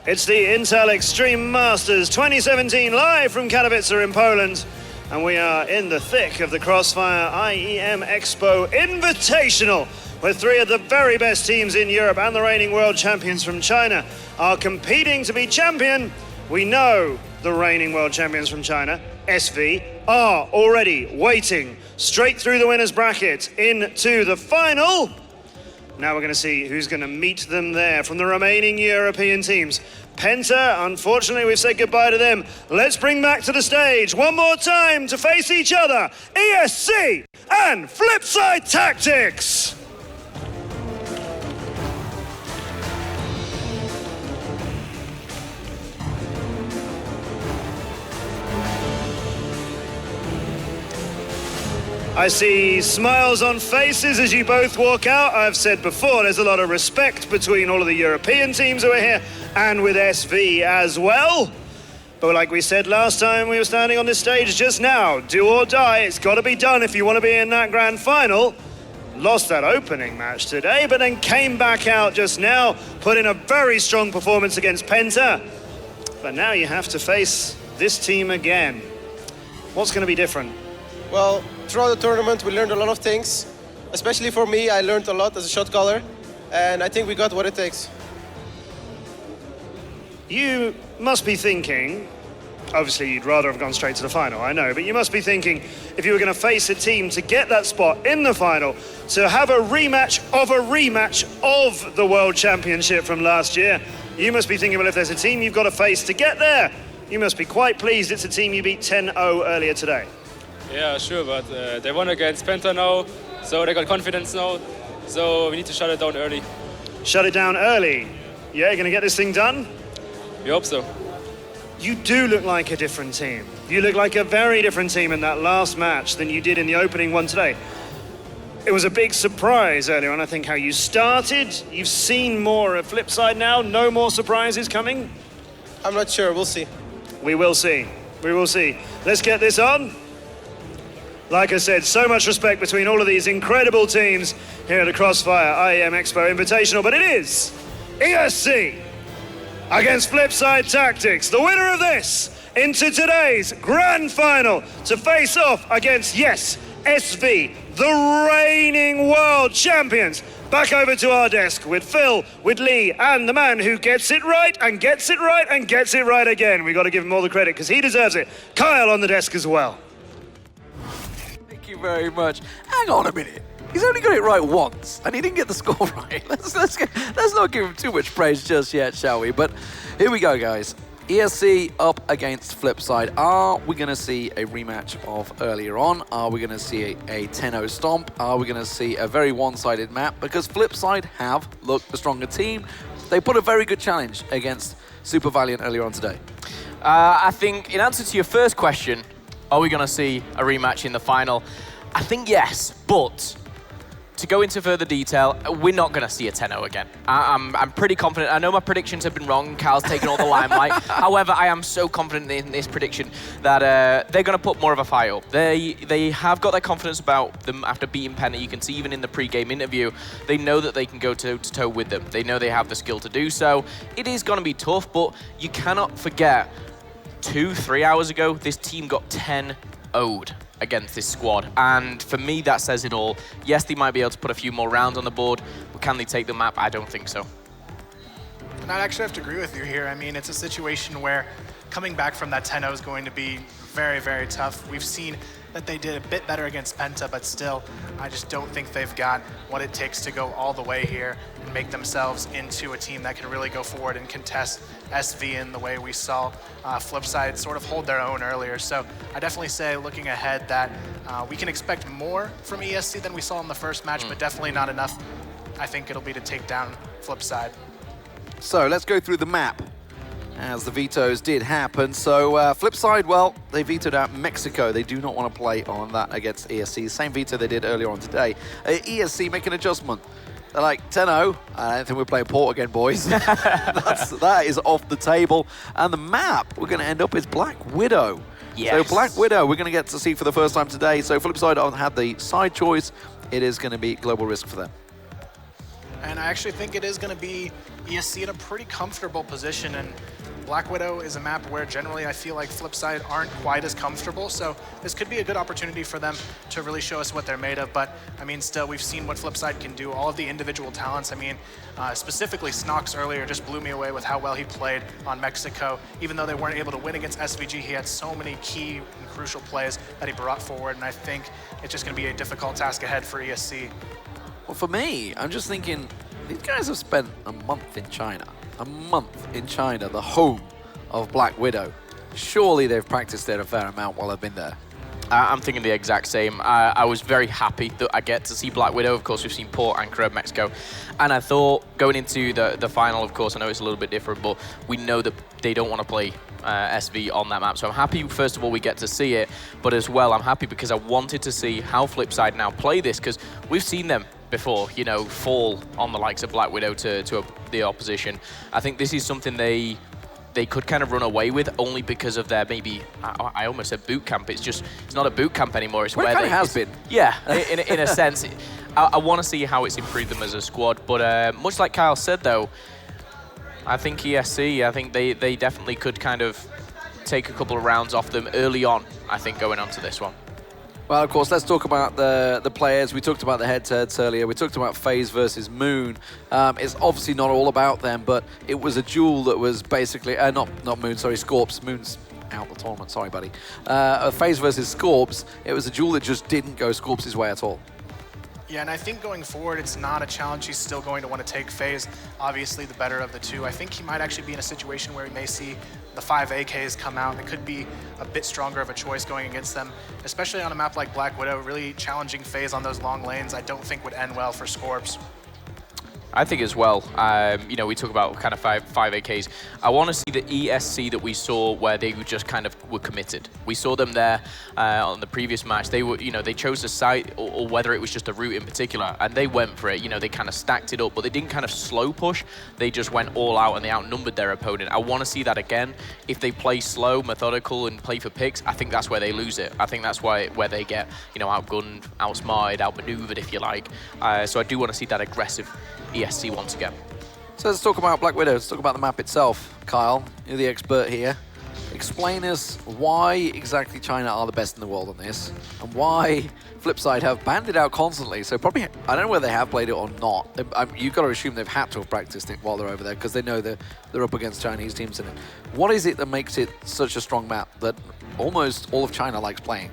It's the Intel Extreme Masters 2017 live from Katowice in Poland. And we are in the thick of the CROSSFIRE IEM EXPO Invitational, where three of the very best teams in Europe and the reigning world champions from China are competing to be champion. We know the reigning world champions from China, SV, are already waiting straight through the winners bracket into the final. Now we're going to see who's going to meet them there from the remaining European teams. Penta, unfortunately, we've said goodbye to them. Let's bring back to the stage one more time to face each other, ESC and Flipside Tactics. I see smiles on faces as you both walk out. I've said before, there's a lot of respect between all of the European teams who are here and with SV as well. But like we said last time we were standing on this stage just now, do or die, it's got to be done if you want to be in that grand final. Lost that opening match today, but then came back out just now, put in a very strong performance against Penta. But now you have to face this team again. What's going to be different? Well, throughout the tournament, we learned a lot of things. Especially for me, I learned a lot as a shot caller, and I think we got what it takes. You must be thinking, obviously you'd rather have gone straight to the final, I know, but you must be thinking, if you were going to face a team to get that spot in the final, to have a rematch of the World Championship from last year, you must be thinking, well, if there's a team you've got to face to get there, you must be quite pleased it's a team you beat 10-0 earlier today. Yeah, sure, but they won against Penta now, so they got confidence now, so we need to shut it down early. Shut it down early? Yeah, you're going to get this thing done? We hope so. You do look like a different team. You look like a very different team in that last match than you did in the opening one today. It was a big surprise earlier on, I think, how you started. You've seen more of Flipside now, no more surprises coming? I'm not sure, we'll see. We will see, we will see. Let's get this on. Like I said, so much respect between all of these incredible teams here at the CROSSFIRE IEM EXPO Invitational, but it is ESC against Flipside Tactics, the winner of this into today's grand final to face off against, yes, SV, the reigning world champions. Back over to our desk with Phil, with Lee, and the man who gets it right and gets it right and gets it right again. We've got to give him all the credit because he deserves it. Kyle on the desk as well. Thank you very much. Hang on a minute. He's only got it right once, and he didn't get the score right. Let's not give him too much praise just yet, shall we? But here we go, guys. ESC up against Flipside. Are we going to see a rematch of earlier on? Are we going to see a 10-0 stomp? Are we going to see a very one-sided map? Because Flipside have looked the stronger team. They put a very good challenge against Super Valiant earlier on today. I think in answer to your first question, are we going to see a rematch in the final? I think yes, but to go into further detail, we're not going to see a 10-0 again. I'm pretty confident. I know my predictions have been wrong. Carl's taken all the limelight. However, I am so confident in this prediction that they're going to put more of a fight up. They have got that confidence about them after beating Penta. You can see even in the pre-game interview, they know that they can go toe-to-toe with them. They know they have the skill to do so. It is going to be tough, but you cannot forget 2-3 hours ago, this team got 10-0'd against this squad. And for me, that says it all. Yes, they might be able to put a few more rounds on the board, but can they take the map? I don't think so. And I'd actually have to agree with you here. I mean, it's a situation where coming back from that 10-0 is going to be very, very tough. We've seen that they did a bit better against Penta, but still, I just don't think they've got what it takes to go all the way here and make themselves into a team that can really go forward and contest SV in the way we saw Flipside sort of hold their own earlier. So I definitely say, looking ahead, that we can expect more from ESC than we saw in the first match, but definitely not enough. I think it'll be to take down Flipside. So let's go through the map, as the vetoes did happen. So Flipside, well, they vetoed out Mexico. They do not want to play on that against ESC. Same veto they did earlier on today. ESC make an adjustment. They're like, 10-0, I don't think we're playing Port again, boys. That is off the table. And the map we're going to end up is Black Widow. Yes. So Black Widow, we're going to get to see for the first time today. So Flipside had the side choice. It is going to be global risk for them. And I actually think it is going to be ESC in a pretty comfortable position. And Black Widow is a map where generally I feel like FLIPSID aren't quite as comfortable. So this could be a good opportunity for them to really show us what they're made of. But I mean, still, we've seen what FLIPSID can do, all of the individual talents. I mean, specifically Snox earlier just blew me away with how well he played on Mexico. Even though they weren't able to win against SVG, he had so many key and crucial plays that he brought forward. And I think it's just going to be a difficult task ahead for ESC. Well, for me, I'm just thinking, these guys have spent a month in China. A month in China, the home of Black Widow. Surely they've practiced there a fair amount while I've been there. I'm thinking the exact same. I was very happy that I get to see Black Widow. Of course, we've seen Port and Carib, Mexico. And I thought going into the final, of course, I know it's a little bit different, but we know that they don't want to play SV on that map. So I'm happy, first of all, we get to see it. But as well, I'm happy because I wanted to see how FLIPSID now play this, because we've seen them before, you know, fall on the likes of Black Widow to the opposition. I think this is something they could kind of run away with only because of their maybe, I almost said boot camp. It's not a boot camp anymore. It's where it kind they of has been. Yeah, in a sense. I want to see how it's improved them as a squad. But much like Kyle said, though, I think ESC, I think they definitely could kind of take a couple of rounds off them early on, I think, going on to this one. Well, of course, let's talk about the players. We talked about the head-to-heads earlier. We talked about FaZe versus Moon. It's obviously not all about them, but it was a duel that was basically... not Moon, sorry, Scorps. Moon's out the tournament, sorry, buddy. FaZe versus Scorps. It was a duel that just didn't go Scorps' way at all. Yeah, and I think going forward, it's not a challenge he's still going to want to take FaZe. Obviously, the better of the two. I think he might actually be in a situation where he may see the 5 AKs come out. It could be a bit stronger of a choice going against them, especially on a map like Black Widow. Really challenging FaZe on those long lanes, I don't think would end well for Scorps. I think as well, you know, we talk about kind of five AKs. I want to see the ESC that we saw where they just kind of were committed. We saw them there on the previous match. They were, you know, they chose a site or whether it was just a route in particular, and they went for it. You know, they kind of stacked it up, but they didn't kind of slow push. They just went all out and they outnumbered their opponent. I want to see that again. If they play slow, methodical, and play for picks, I think that's where they lose it. I think that's where they get, you know, outgunned, outsmarted, outmaneuvered, if you like. So I do want to see that aggressive ESC once again. So let's talk about Black Widow. Let's talk about the map itself. Kyle, you're the expert here. Explain us why exactly China are the best in the world on this, and why FLIPSID have banned it out constantly. So probably, I don't know whether they have played it or not. You've got to assume they've had to have practiced it while they're over there, because they know they're up against Chinese teams in it. What is it that makes it such a strong map that almost all of China likes playing?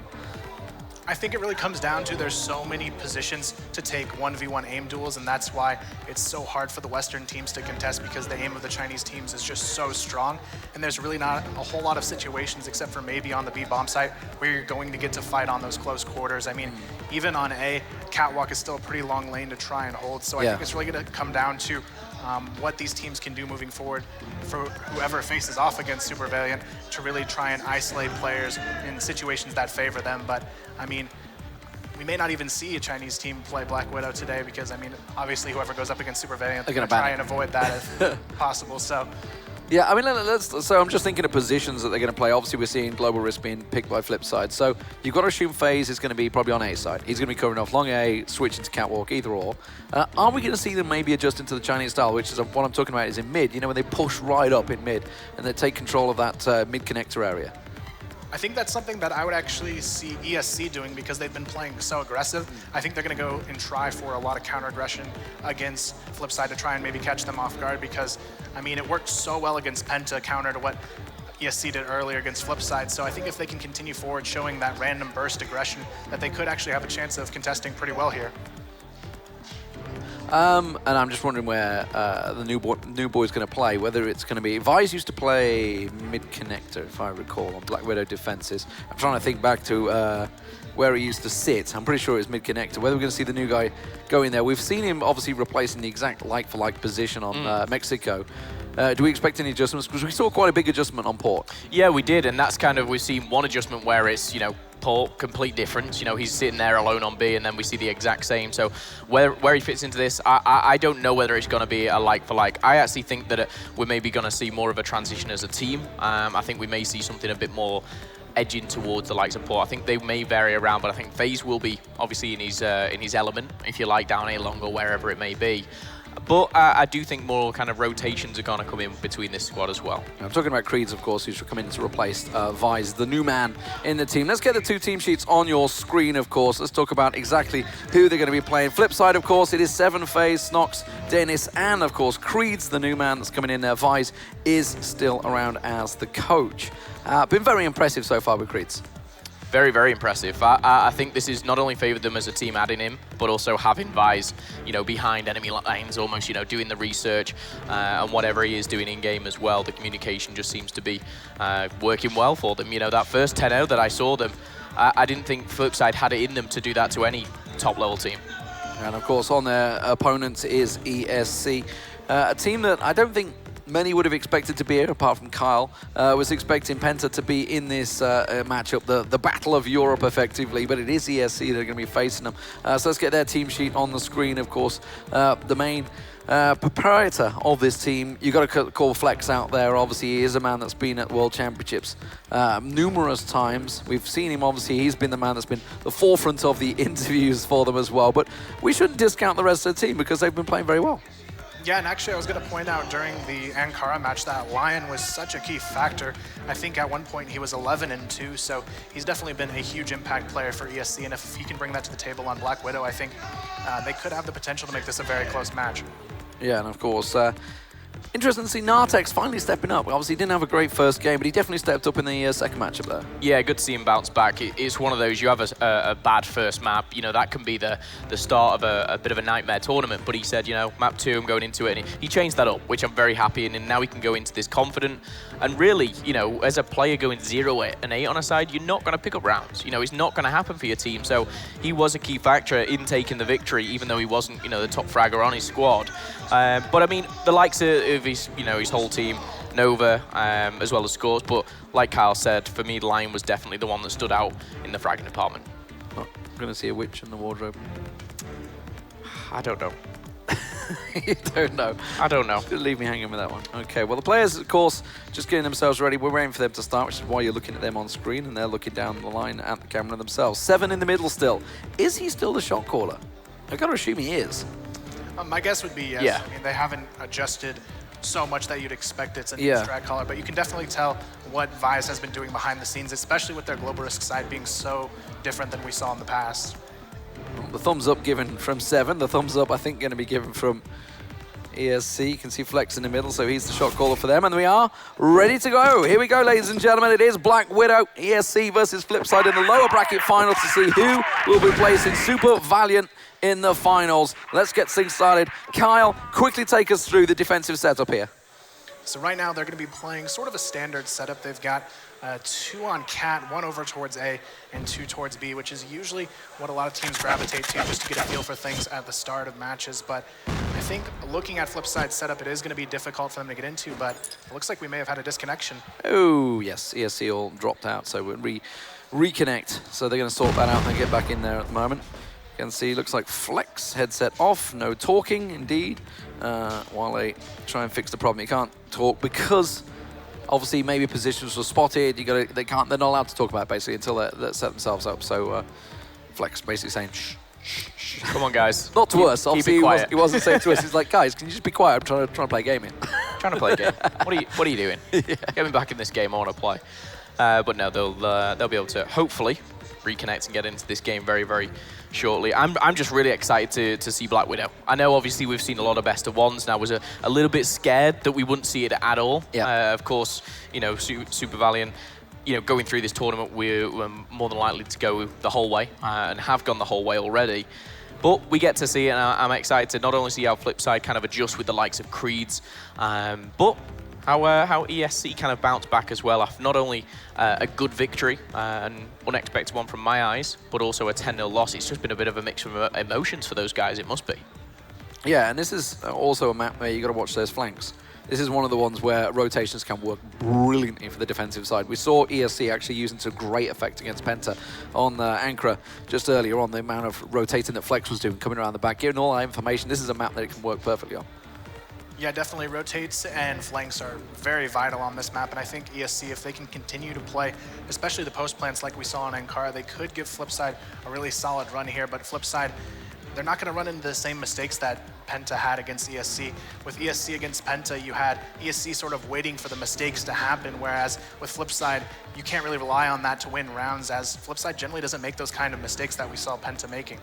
I think it really comes down to there's so many positions to take 1v1 aim duels, and that's why it's so hard for the Western teams to contest, because the aim of the Chinese teams is just so strong, and there's really not a whole lot of situations, except for maybe on the B bomb site, where you're going to get to fight on those close quarters. I mean, even on A, Catwalk is still a pretty long lane to try and hold, so I think it's really going to come down to what these teams can do moving forward for whoever faces off against Super Valiant to really try and isolate players in situations that favor them. But I mean, we may not even see a Chinese team play Black Widow today, because I mean, obviously whoever goes up against Super Valiant, they're going to try and avoid that if possible. So. Yeah, I mean, so I'm just thinking of positions that they're going to play. Obviously, we're seeing Global Risk being picked by FLIPSID. So you've got to assume FaZe is going to be probably on A side. He's going to be covering off long A, switching to Catwalk, either or. Are we going to see them maybe adjust into the Chinese style, which is what I'm talking about is in mid, you know, when they push right up in mid and they take control of that mid connector area? I think that's something that I would actually see ESC doing, because they've been playing so aggressive. I think they're going to go and try for a lot of counter aggression against FLIPSID to try and maybe catch them off guard, because, I mean, it worked so well against Penta, counter to what ESC did earlier against FLIPSID. So I think if they can continue forward showing that random burst aggression, that they could actually have a chance of contesting pretty well here. And I'm just wondering where the new boy's going to play, whether it's going to be... Vise used to play mid-connector, if I recall, on Black Widow defenses. I'm trying to think back to where he used to sit. I'm pretty sure it was mid-connector. Whether we're going to see the new guy go in there. We've seen him obviously replacing the exact like-for-like position on Mexico. Do we expect any adjustments? Because we saw quite a big adjustment on Port. Yeah, we did, and that's kind of, we've seen one adjustment where it's, you know, Port, complete difference. You know, he's sitting there alone on B, and then we see the exact same. So where he fits into this, I don't know whether it's going to be a like-for-like. I actually think that we're maybe going to see more of a transition as a team. I think we may see something a bit more edging towards the likes of Port. I think they may vary around, but I think FaZe will be obviously in his element, if you like, down A long or wherever it may be. But I do think more kind of rotations are going to come in between this squad as well. I'm talking about Creeds, of course, who's come in to replace Vise, the new man in the team. Let's get the 2 team sheets on your screen, of course. Let's talk about exactly who they're going to be playing. Flipside, of course, it is 7 FaZe, Snox, Dennis, and, of course, Creeds, the new man that's coming in there. Vise is still around as the coach. Been very impressive so far with Creeds. Very, very impressive. I think this has not only favoured them as a team adding him, but also having Vise, behind enemy lines, almost, doing the research and whatever he is doing in game as well. The communication just seems to be working well for them. That first 10-0 that I saw them, I didn't think Flipside had it in them to do that to any top-level team. And of course, on their opponents is ESC, a team that I don't think many would have expected to be here, apart from Kyle. Was expecting Penta to be in this matchup, the Battle of Europe, effectively, but it is ESC that are going to be facing them. So let's get their team sheet on the screen, of course. The main proprietor of this team, you got to call Flex out there. Obviously, he is a man that's been at World Championships numerous times. We've seen him, obviously, he's been the man that's been the forefront of the interviews for them as well. But we shouldn't discount the rest of the team because they've been playing very well. Yeah, and actually I was going to point out during the Ankara match that Lion was such a key factor. I think at one point he was 11-2, so he's definitely been a huge impact player for ESC, and if he can bring that to the table on Black Widow, I think they could have the potential to make this a very close match. Yeah, and of course, interesting to see Nartex finally stepping up. Obviously, he didn't have a great first game, but he definitely stepped up in the second matchup there. Yeah, good to see him bounce back. It's one of those, you have a bad first map, that can be the start of a bit of a nightmare tournament, but he said, map 2, I'm going into it, and he changed that up, which I'm very happy in, and now he can go into this confident, and really, as a player going 0-8 on a side, you're not going to pick up rounds. It's not going to happen for your team, so he was a key factor in taking the victory, even though he wasn't, the top fragger on his squad. But I mean, the likes of his, his whole team, Nova, as well as Scores. But like Kyle said, for me, Lion was definitely the one that stood out in the fragging department. I'm going to see a witch in the wardrobe. I don't know. You don't know. I don't know. Just leave me hanging with that one. Okay, well, the players, of course, just getting themselves ready. We're waiting for them to start, which is why you're looking at them on screen, and they're looking down the line at the camera themselves. 7 in the middle still. Is he still the shot caller? I've got to assume he is. My guess would be yes. Yeah. I mean, they haven't adjusted so much that you'd expect it's a new Yeah. strat caller, but you can definitely tell what Vise has been doing behind the scenes, especially with their global risk side being so different than we saw in the past. The thumbs up given from 7. The thumbs up, I think, going to be given from ESC. You can see Flex in the middle, so he's the shot caller for them. And we are ready to go. Here we go, ladies and gentlemen. It is Black Widow, ESC versus Flipside in the lower bracket final to see who will be placing Super Valiant in the finals. Let's get things started. Kyle, quickly take us through the defensive setup here. So right now they're going to be playing sort of a standard setup. They've got 2 on Cat, 1 over towards A, and 2 towards B, which is usually what a lot of teams gravitate to just to get a feel for things at the start of matches. But I think looking at Flipside's setup, it is going to be difficult for them to get into, but it looks like we may have had a disconnection. Oh, yes, ESC all dropped out, so we'll reconnect. So they're going to sort that out and get back in there at the moment. You can see, looks like Flex, headset off, no talking, indeed. While they try and fix the problem, you can't talk because obviously maybe positions were spotted. They're not allowed to talk about it basically until they set themselves up. So Flex basically saying, shh, shh, shh. Come on, guys. Not to us, obviously. He wasn't saying to us. He's like, guys, can you just be quiet? I'm trying to play a game here. Trying to play a game. What are you doing? Yeah. Get me back in this game. I want to play. But no, they'll be able to hopefully reconnect and get into this game very, very shortly. I'm just really excited to see Black Widow. I know obviously we've seen a lot of best of ones, and I was a little bit scared that we wouldn't see it at all. Yeah. Of course, Super Valiant, going through this tournament, we're more than likely to go the whole way and have gone the whole way already. But we get to see it, and I'm excited to not only see how Flipside kind of adjust with the likes of Creeds, but how ESC kind of bounced back as well after not only a good victory, an unexpected one from my eyes, but also a 10-0 loss. It's just been a bit of a mix of emotions for those guys, it must be. Yeah, and this is also a map where you got to watch those flanks. This is one of the ones where rotations can work brilliantly for the defensive side. We saw ESC actually using to great effect against Penta on Ankara just earlier on, the amount of rotating that Flex was doing, coming around the back, giving all that information. This is a map that it can work perfectly on. Yeah, definitely rotates and flanks are very vital on this map, and I think ESC, if they can continue to play, especially the post plants like we saw on Ankara, they could give Flipside a really solid run here, but Flipside, they're not going to run into the same mistakes that Penta had against ESC. With ESC against Penta, you had ESC sort of waiting for the mistakes to happen, whereas with FLIPSID, you can't really rely on that to win rounds, as FLIPSID generally doesn't make those kind of mistakes that we saw Penta making.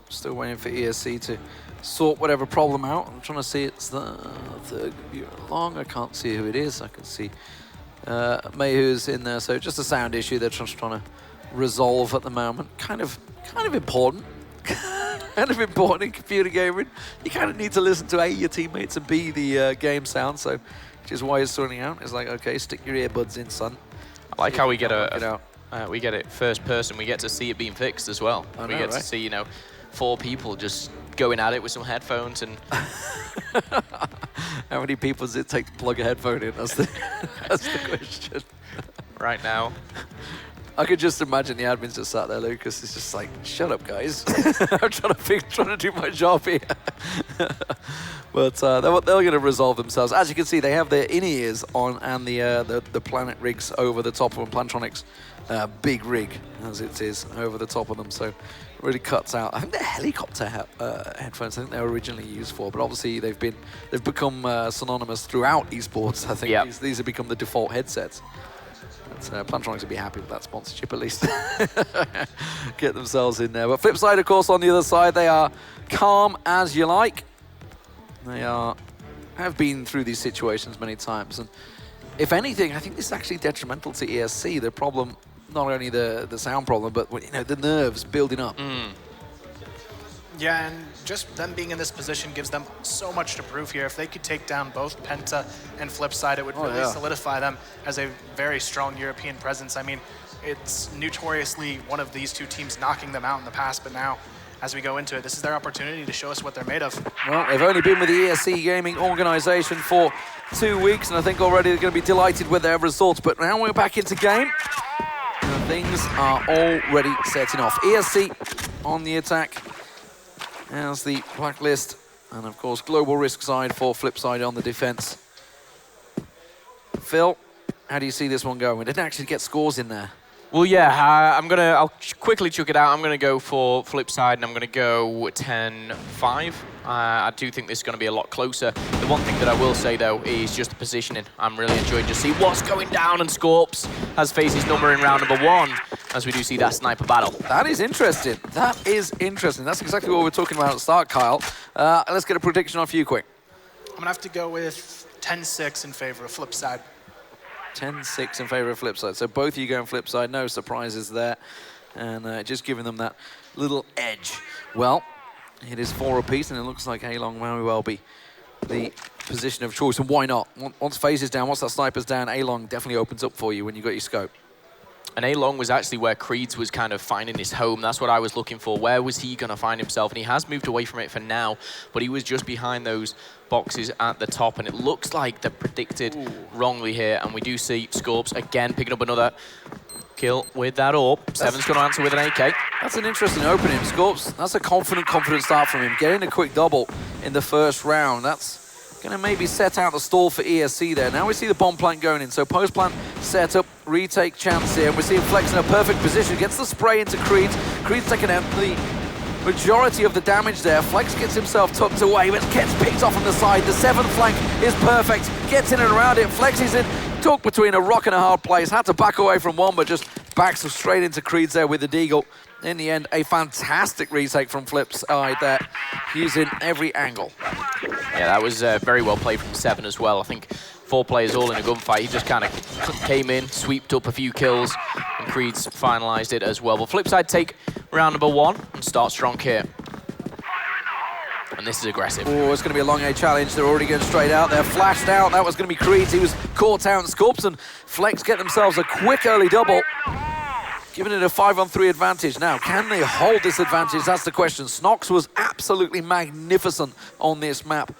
Still waiting for ESC to sort whatever problem out. I'm trying to see it's the third computer along. I can't see who it is. I can see Mayhew's in there, so just a sound issue they're just trying to resolve at the moment. Kind of important. Kind of important in computer gaming. You kind of need to listen to A, your teammates, and B, the game sound, so which is why it's sorting out. It's like, okay, stick your earbuds in, son. I like how we get we get it first person. We get to see it being fixed as well. I know, we get to see, 4 people just going at it with some headphones and. How many people does it take to plug a headphone in? That's the question. Right now. I could just imagine the admins just sat there, Lucas. It's just like, shut up, guys. I'm trying to do my job here. But they're going to resolve themselves. As you can see, they have their in-ears on and the Planet rigs over the top of them. Plantronics big rig, as it is, over the top of them. So it really cuts out. I think they're helicopter headphones. I think they were originally used for, but obviously they've become synonymous throughout esports. I think these have become the default headsets. Plantronics would be happy with that sponsorship at least. Get themselves in there. But FLIPSID, of course, on the other side, they are calm as you like. They have been through these situations many times. And if anything, I think this is actually detrimental to ESC. The problem, not only the sound problem, but the nerves building up. Yeah, and just them being in this position gives them so much to prove here. If they could take down both Penta and FLIPSID, it would really solidify them as a very strong European presence. I mean, it's notoriously one of these two teams knocking them out in the past, but now, as we go into it, this is their opportunity to show us what they're made of. Well, they've only been with the ESCGAMING organization for 2 weeks, and I think already they're going to be delighted with their results. But now we're back into game, and things are already setting off. ESC on the attack. As the blacklist, and of course global risk side for FLIPSID on the defense. Phil, how do you see this one going? We didn't actually get scores in there. Well, yeah, I'll quickly chuck it out. I'm gonna go for FLIPSID, and I'm gonna go 10-5. I do think this is gonna be a lot closer. The one thing that I will say though is just the positioning. I'm really enjoying to see what's going down, and Scorps has faced his number in round number 1, as we do see that sniper battle. That is interesting. That is interesting. That's exactly what we were talking about at the start, Kyle. Let's get a prediction off you quick. I'm gonna have to go with 10-6 in favor of FLIPSID. 10-6 in favor of FLIPSID. So both of you going FLIPSID, no surprises there. And just giving them that little edge. Well, it is 4 apiece, and it looks like A-Long may well be the position of choice. And why not? Once FaZe is down, once that sniper's down, A-Long definitely opens up for you when you got your scope. And A-Long was actually where Creeds was kind of finding his home. That's what I was looking for. Where was he going to find himself? And he has moved away from it for now, but he was just behind those boxes at the top, and it looks like they're predicted wrongly here. And we do see Scorps again picking up another kill with that AWP. Seven's going to answer with an AK. That's an interesting opening. Scorps, that's a confident start from him. Getting a quick double in the first round. That's going to maybe set out the stall for ESC there. Now we see the bomb plant going in. So post plant set up, retake chance here. And we see him Flex in a perfect position. Gets the spray into Creeds. Creeds taking out the majority of the damage there. Flex gets himself tucked away, but gets picked off on the side. The 7th flank is perfect. Gets in and around it. Flex is in. Tucked between a rock and a hard place. Had to back away from one, but just backs him straight into Creeds there with the deagle. In the end, a fantastic retake from FLIPSID there, using every angle. Yeah, that was very well played from 7 as well. I think 4 players all in a gunfight. He just kind of came in, sweeped up a few kills, and Creeds finalized it as well. But FLIPSID take round number 1 and start strong here. And this is aggressive. Oh, it's going to be a long A challenge. They're already going straight out. They're flashed out. That was going to be Creeds. He was caught out, and Scorps and Flex get themselves a quick early double, giving it a 5-on-3 advantage. Now, can they hold this advantage? That's the question. Snox was absolutely magnificent on this map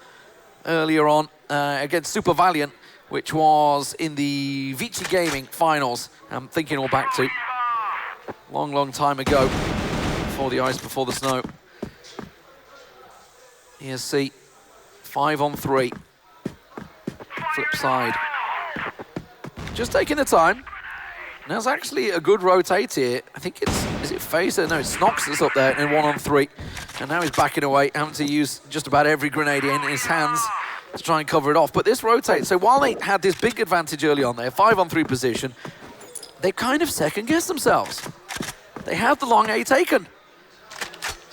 earlier on against Super Valiant, which was in the Vici Gaming finals. I'm thinking all back to long time ago, before the ice, before the snow. ESC, 5-on-3. FLIPSID. Just taking the time. Now it's actually a good rotate here. I think is it it FaZe there? No, it's Snox that's up there in 1-on-3. And now he's backing away, having to use just about every grenade in his hands to try and cover it off. But this rotates. So while they had this big advantage early on there, 5-on-3 position, they kind of second-guessed themselves. They have the long A taken.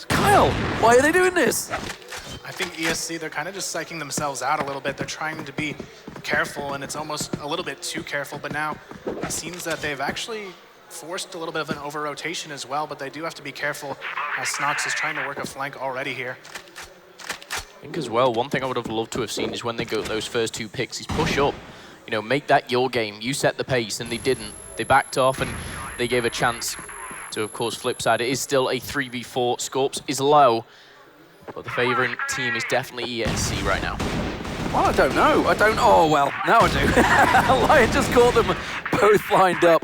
Kyle, why are they doing this? I think ESC, they're kind of just psyching themselves out a little bit. They're trying to be careful, and it's almost a little bit too careful. But now it seems that they've actually forced a little bit of an over-rotation as well, but they do have to be careful as Snox is trying to work a flank already here. I think as well, one thing I would have loved to have seen is when they go those first 2 picks is push up. You know, make that your game. You set the pace, and they didn't. They backed off, and they gave a chance to, of course, Flipside. It is still a 3v4. Scorps is low, but the favourite team is definitely ESC right now. Well, I don't know. Oh, well, now I do. Lion just caught them both lined up.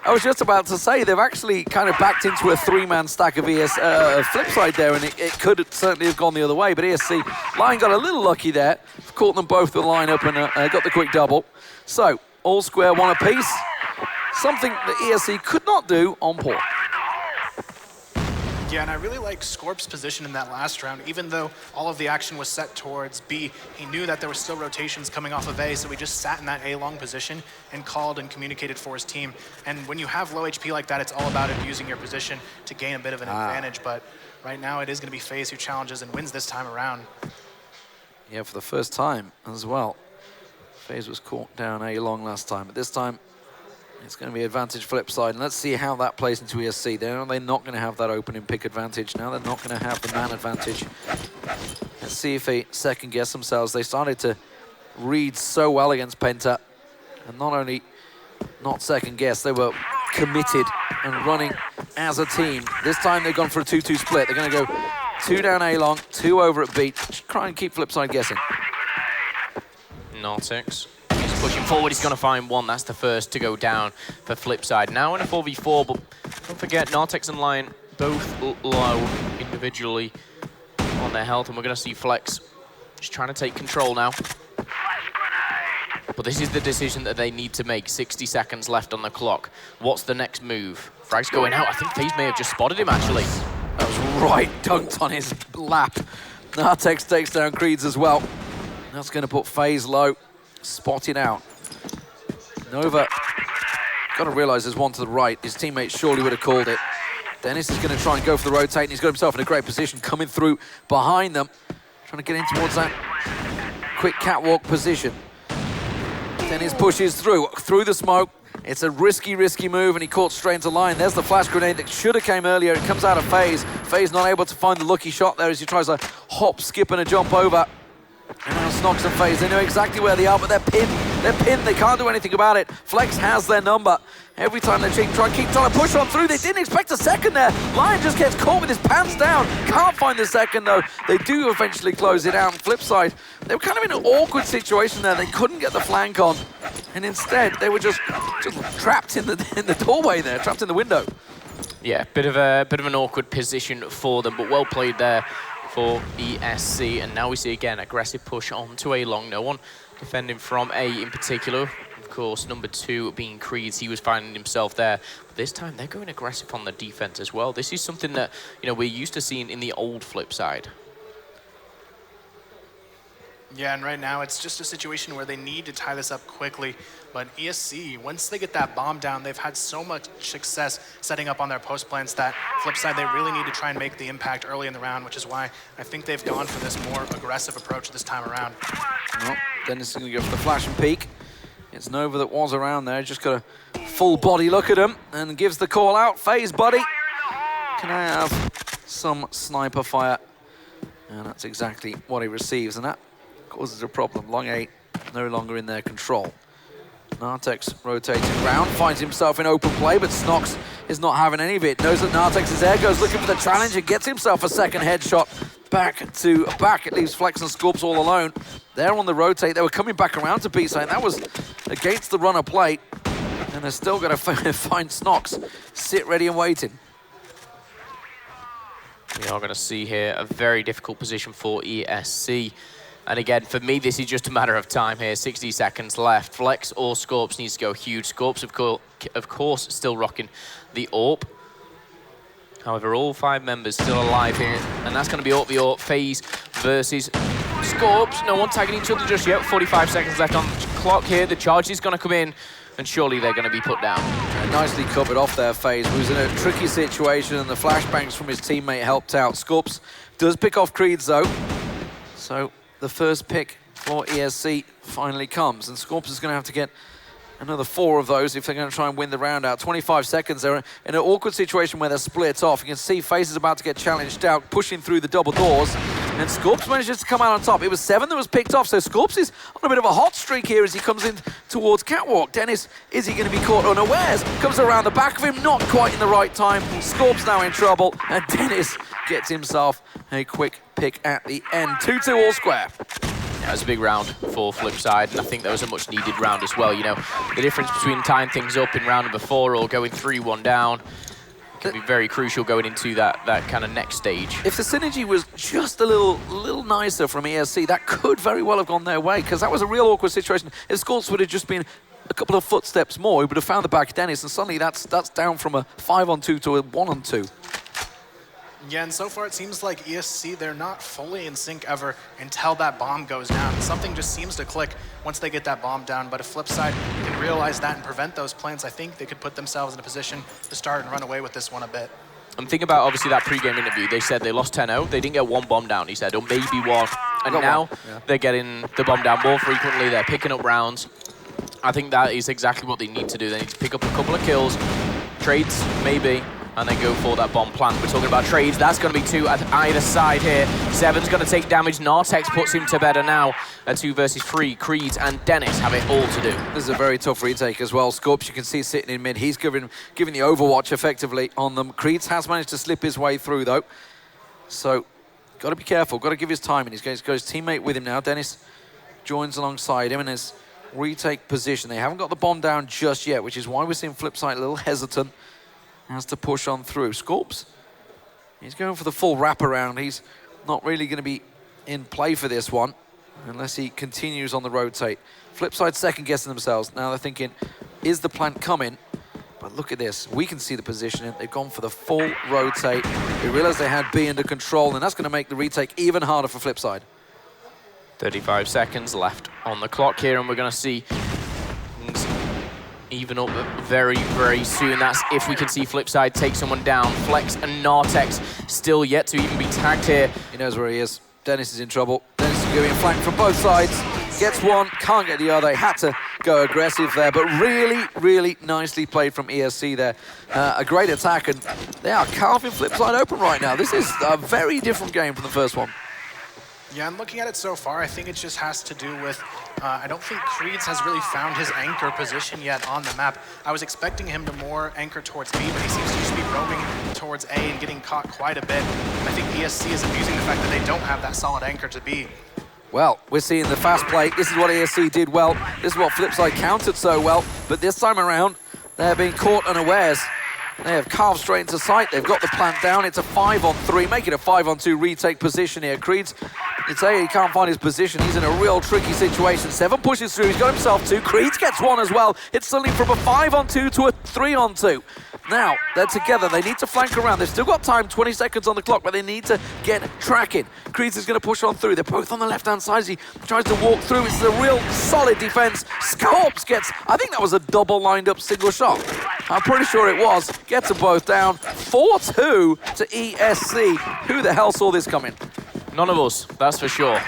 I was just about to say, they've actually kind of backed into a 3-man stack of Flipside there, and it could certainly have gone the other way, but ESC, Lion got a little lucky there, caught them both with the line up and got the quick double. So, all square, 1 apiece. Something that ESC could not do on port. Yeah, and I really like Scorp's position in that last round. Even though all of the action was set towards B, he knew that there were still rotations coming off of A, so he just sat in that A-long position and called and communicated for his team. And when you have low HP like that, it's all about abusing your position to gain a bit of an advantage. But right now, it is going to be FaZe who challenges and wins this time around. Yeah, for the first time as well. FaZe was caught down A-long last time, but this time it's going to be advantage Flipside, and let's see how that plays into ESC. They're not going to have that opening pick advantage. Now they're not going to have the man advantage. Let's see if they second-guess themselves. They started to read so well against Penta, and not only not second-guess, they were committed and running as a team. This time they've gone for a 2-2 split. They're going to go 2 down A-long, 2 over at B. Just try and keep Flipside guessing. Nartex. He's pushing forward, he's going to find 1. That's the first to go down for Flipside. Now in a 4v4, but don't forget, Nartex and Lion both low individually on their health, and we're going to see Flex just trying to take control now. But this is the decision that they need to make. 60 seconds left on the clock. What's the next move? Frag's going out. I think FaZe may have just spotted him, actually. That was right dunked on his lap. Nartex takes down Creeds as well. That's going to put FaZe low. Spotted out. Nova, got to realize there's one to the right. His teammates surely would have called it. Dennis is going to try and go for the rotate, and he's got himself in a great position coming through behind them. Trying to get in towards that quick catwalk position. Dennis pushes through the smoke. It's a risky move, and he caught straight into Lion. There's the flash grenade that should have came earlier. It comes out of FaZe. FaZe not able to find the lucky shot there as he tries a hop, skip, and a jump over. And now Snox and FaZe, they know exactly where they are, but they're pinned. They're pinned, they can't do anything about it. Flex has their number. Every time they keep trying to push on through, they didn't expect a second there. Lion just gets caught with his pants down. Can't find the second though. They do eventually close it out. Flipside, they were kind of in an awkward situation there. They couldn't get the flank on. And instead, they were just trapped in the doorway there, trapped in the window. Yeah, bit of an awkward position for them, but well played there for ESC. And now we see again aggressive push onto A-long. No one defending from A in particular. Of course, number 2 being Creeds, he was finding himself there. But this time they're going aggressive on the defense as well. This is something that we're used to seeing in the old Flipside. Yeah, and right now it's just a situation where they need to tie this up quickly. But ESC, once they get that bomb down, they've had so much success setting up on their post plants that Flipside, they really need to try and make the impact early in the round, which is why I think they've gone for this more aggressive approach this time around. Well, Dennis is going to go for the flash and peek. It's Nova that was around there, just got a full body look at him and gives the call out. FaZe, buddy, can I have some sniper fire? And that's exactly what he receives, and that causes a problem. Long 8 no longer in their control. Nartex rotating around, finds himself in open play, but Snox is not having any of it. Knows that Nartex is there, goes looking for the challenge and gets himself a second headshot. Back to back, it leaves Flex and Scorps all alone. They're on the rotate, they were coming back around to B-side. That was against the runner plate, and they're still going to find Snox sit ready and waiting. We are going to see here a very difficult position for ESC. And again, for me, this is just a matter of time here. 60 seconds left. Flex or Scorps needs to go huge. Scorps, of course, still rocking the AWP. However, all 5 members still alive here, and that's going to be Ortvio FaZe versus Scorps. No one tagging each other just yet. 45 seconds left on the clock here. The charge is going to come in, and surely they're going to be put down. Nicely covered off there, FaZe, who was in a tricky situation, and the flashbangs from his teammate helped out. Scorps does pick off Creeds, though. So the first pick for ESC finally comes, and Scorps is going to have to get another 4 of those if they're going to try and win the round out. 25 seconds, they're in an awkward situation where they're split off. You can see FaZe is about to get challenged out, pushing through the double doors, and Scorps manages to come out on top. It was 7 that was picked off, so Scorps is on a bit of a hot streak here as he comes in towards Catwalk. Dennis, is he going to be caught unawares? Comes around the back of him, not quite in the right time. Scorps now in trouble, and Dennis gets himself a quick pick at the end. 2-2 all square. Yeah, it was a big round for Flipside, and I think that was a much needed round as well. You know, the difference between tying things up in round number 4 or going 3-1 down can be very crucial going into that kind of next stage. If the synergy was just a little nicer from ESC, that could very well have gone their way, because that was a real awkward situation. If Scorps would have just been a couple of footsteps more, he would have found the back of Dennis, and suddenly that's down from a 5-on-2 to a 1-on-2. Yeah, and so far it seems like ESC, they're not fully in sync ever until that bomb goes down. Something just seems to click once they get that bomb down, but if Flipside can realize that and prevent those plants, I think they could put themselves in a position to start and run away with this one a bit. I'm thinking about, obviously, that pre-game interview. They said they lost 10-0. They didn't get 1 bomb down, he said, or maybe 1. And now they're getting the bomb down more frequently. They're picking up rounds. I think that is exactly what they need to do. They need to pick up a couple of kills, trades, maybe, and then go for that bomb plant. We're talking about trades. That's going to be 2 at either side here. Seven's going to take damage. Nartex puts him to bed, and now a 2 versus 3. Creeds and Dennis have it all to do. This is a very tough retake as well. Scorps, you can see sitting in mid. He's giving the overwatch effectively on them. Creeds has managed to slip his way through, though. So, got to be careful. Got to give his timing. He's got his teammate with him now. Dennis joins alongside him in his retake position. They haven't got the bomb down just yet, which is why we're seeing Flipside a little hesitant. Has to push on through. Scorps, he's going for the full wraparound. He's not really going to be in play for this one unless he continues on the rotate. Flipside second guessing themselves. Now they're thinking, is the plant coming? But look at this. We can see the positioning. They've gone for the full rotate. They realized they had B under control, and that's going to make the retake even harder for Flipside. 35 seconds left on the clock here, and we're going to see things even up very, very soon. That's if we can see Flipside take someone down. Flex and Nartex still yet to even be tagged here. He knows where he is. Dennis is in trouble. Dennis is going flanked from both sides. Gets one, can't get the other. He had to go aggressive there, but really, really nicely played from ESC there. A great attack, and they are carving Flipside open right now. This is a very different game from the first one. Yeah, and looking at it so far, I think it just has to do with, I don't think Creeds has really found his anchor position yet on the map. I was expecting him to more anchor towards B, but he seems to just be roaming towards A and getting caught quite a bit. I think ESC is abusing the fact that they don't have that solid anchor to B. Well, we're seeing the fast play. This is what ESC did well. This is what Flipside countered so well. But this time around, they're being caught unawares. They have carved straight into sight. They've got the plant down. It's a 5-on-3, making a 5-on-2 retake position here. Creeds, you'd say he can't find his position. He's in a real tricky situation. 7 pushes through. He's got himself 2. Creeds gets 1 as well. It's suddenly from a 5-on-2 to a 3-on-2. Now, they're together. They need to flank around. They've still got time, 20 seconds on the clock, but they need to get tracking. Creeds is going to push on through. They're both on the left-hand side as he tries to walk through. It's a real solid defense. Scorps gets, I think that was a double lined-up single shot. I'm pretty sure it was. Gets them both down. 4-2 to ESC. Who the hell saw this coming? None of us, that's for sure.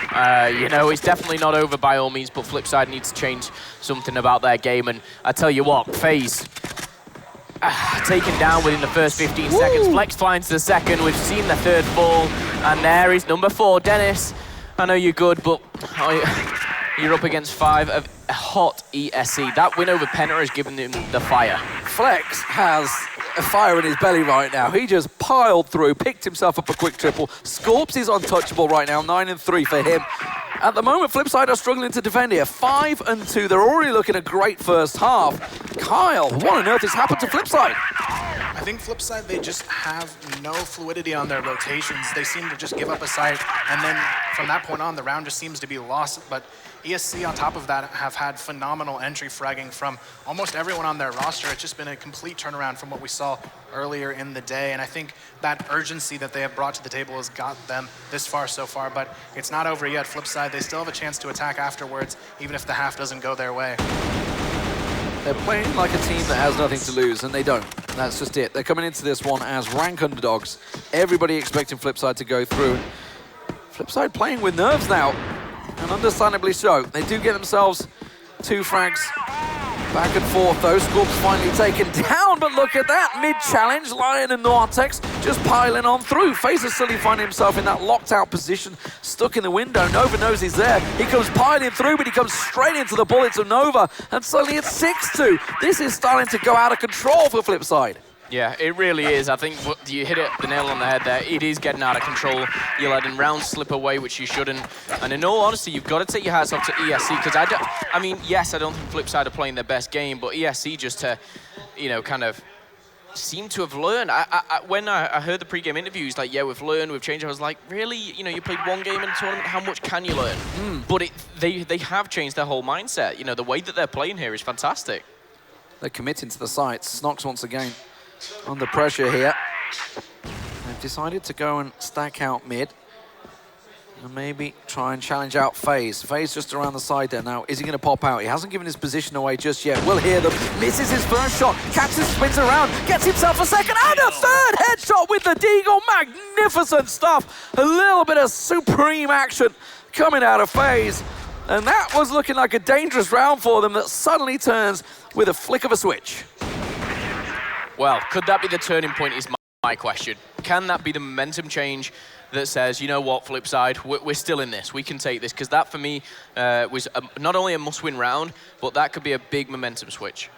You know, it's definitely not over by all means, but Flipside needs to change something about their game. And I tell you what, FaZe taken down within the first 15 seconds. Flex finds the second. We've seen the third fall. And there is number 4, Dennis. I know you're good, but you're up against 5 of hot ESC. That win over Penta has given him the fire. Flex has a fire in his belly right now. He just piled through, picked himself up a quick triple. Scorps is untouchable right now, 9-3 for him. At the moment, Flipside are struggling to defend here. 5-2, they're already looking a great first half. Kyle, what on earth has happened to Flipside? I think Flipside, they just have no fluidity on their rotations. They seem to just give up a site and then from that point on, the round just seems to be lost. But ESC, on top of that, have had phenomenal entry fragging from almost everyone on their roster. It's just been a complete turnaround from what we saw earlier in the day. And I think that urgency that they have brought to the table has got them this far so far. But it's not over yet. Flipside, they still have a chance to attack afterwards, even if the half doesn't go their way. They're playing like a team that has nothing to lose, and they don't. That's just it. They're coming into this one as rank underdogs. Everybody expecting Flipside to go through. Flipside playing with nerves now, and understandably so. They do get themselves 2 frags back and forth, though. Scorp's finally taken down, but look at that. Mid-challenge, Lion and Nortex just piling on through. FaZe is suddenly finding himself in that locked-out position, stuck in the window. Nova knows he's there. He comes piling through, but he comes straight into the bullets of Nova, and suddenly it's 6-2. This is starting to go out of control for Flipside. Yeah, it really is. I think you hit it the nail on the head there. It is getting out of control. You're letting rounds slip away, which you shouldn't. And in all honesty, you've got to take your hats off to ESC, because I mean, yes, I don't think Flipside are playing their best game, but ESC just to, you know, kind of seem to have learned. When I heard the pre-game interviews, like, yeah, we've learned, we've changed, I was like, really? You know, you played 1 game in a tournament, how much can you learn? But they have changed their whole mindset. You know, the way that they're playing here is fantastic. They're committing to the sights. Snox once again under pressure here. They've decided to go and stack out mid and maybe try and challenge out FaZe. FaZe just around the side there now. Is he going to pop out? He hasn't given his position away just yet. We'll hear them. Misses his first shot. Catches, spins around, gets himself a second and a third headshot with the Deagle. Magnificent stuff. A little bit of supreme action coming out of FaZe. And that was looking like a dangerous round for them that suddenly turns with a flick of a switch. Well, could that be the turning point is my question. Can that be the momentum change that says, you know what, Flipside, we're still in this. We can take this, because that for me was not only a must-win round, but that could be a big momentum switch.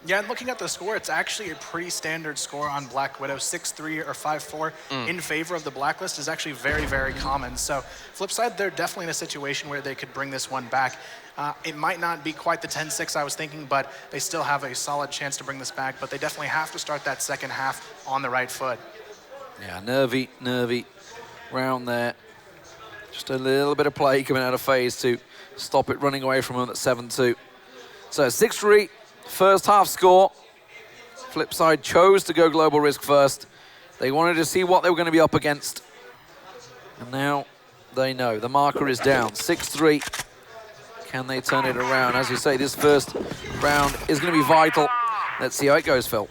Yeah, and looking at the score, it's actually a pretty standard score on Black Widow. 6-3 or 5-4 in favor of the Blacklist is actually very, very common. So Flipside, they're definitely in a situation where they could bring this one back. It might not be quite the 10-6 I was thinking, but they still have a solid chance to bring this back. But they definitely have to start that second half on the right foot. Yeah, nervy round there. Just a little bit of play coming out of FaZe to stop it running away from them at 7-2. So 6-3, first half score. Flipside chose to go global risk first. They wanted to see what they were going to be up against. And now they know. The marker is down, 6-3. Can they turn it around? As you say, this first round is going to be vital. Let's see how it goes, Phil.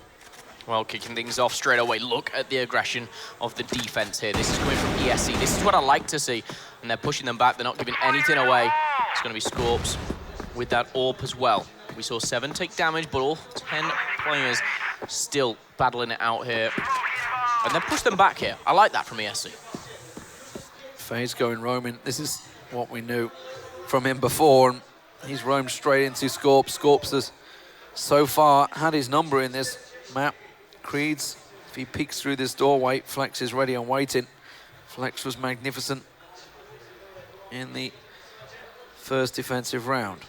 Well, kicking things off straight away. Look at the aggression of the defense here. This is coming from ESC. This is what I like to see. And they're pushing them back. They're not giving anything away. It's going to be Scorps with that AWP as well. We saw 7 take damage, but all 10 players still battling it out here. And then push them back here. I like that from ESC. FaZe going roaming. This is what we knew from him before, and he's roamed straight into Scorps. Scorps has so far had his number in this map. Creeds, if he peeks through this doorway, Flex is ready and waiting. Flex was magnificent in the first defensive round.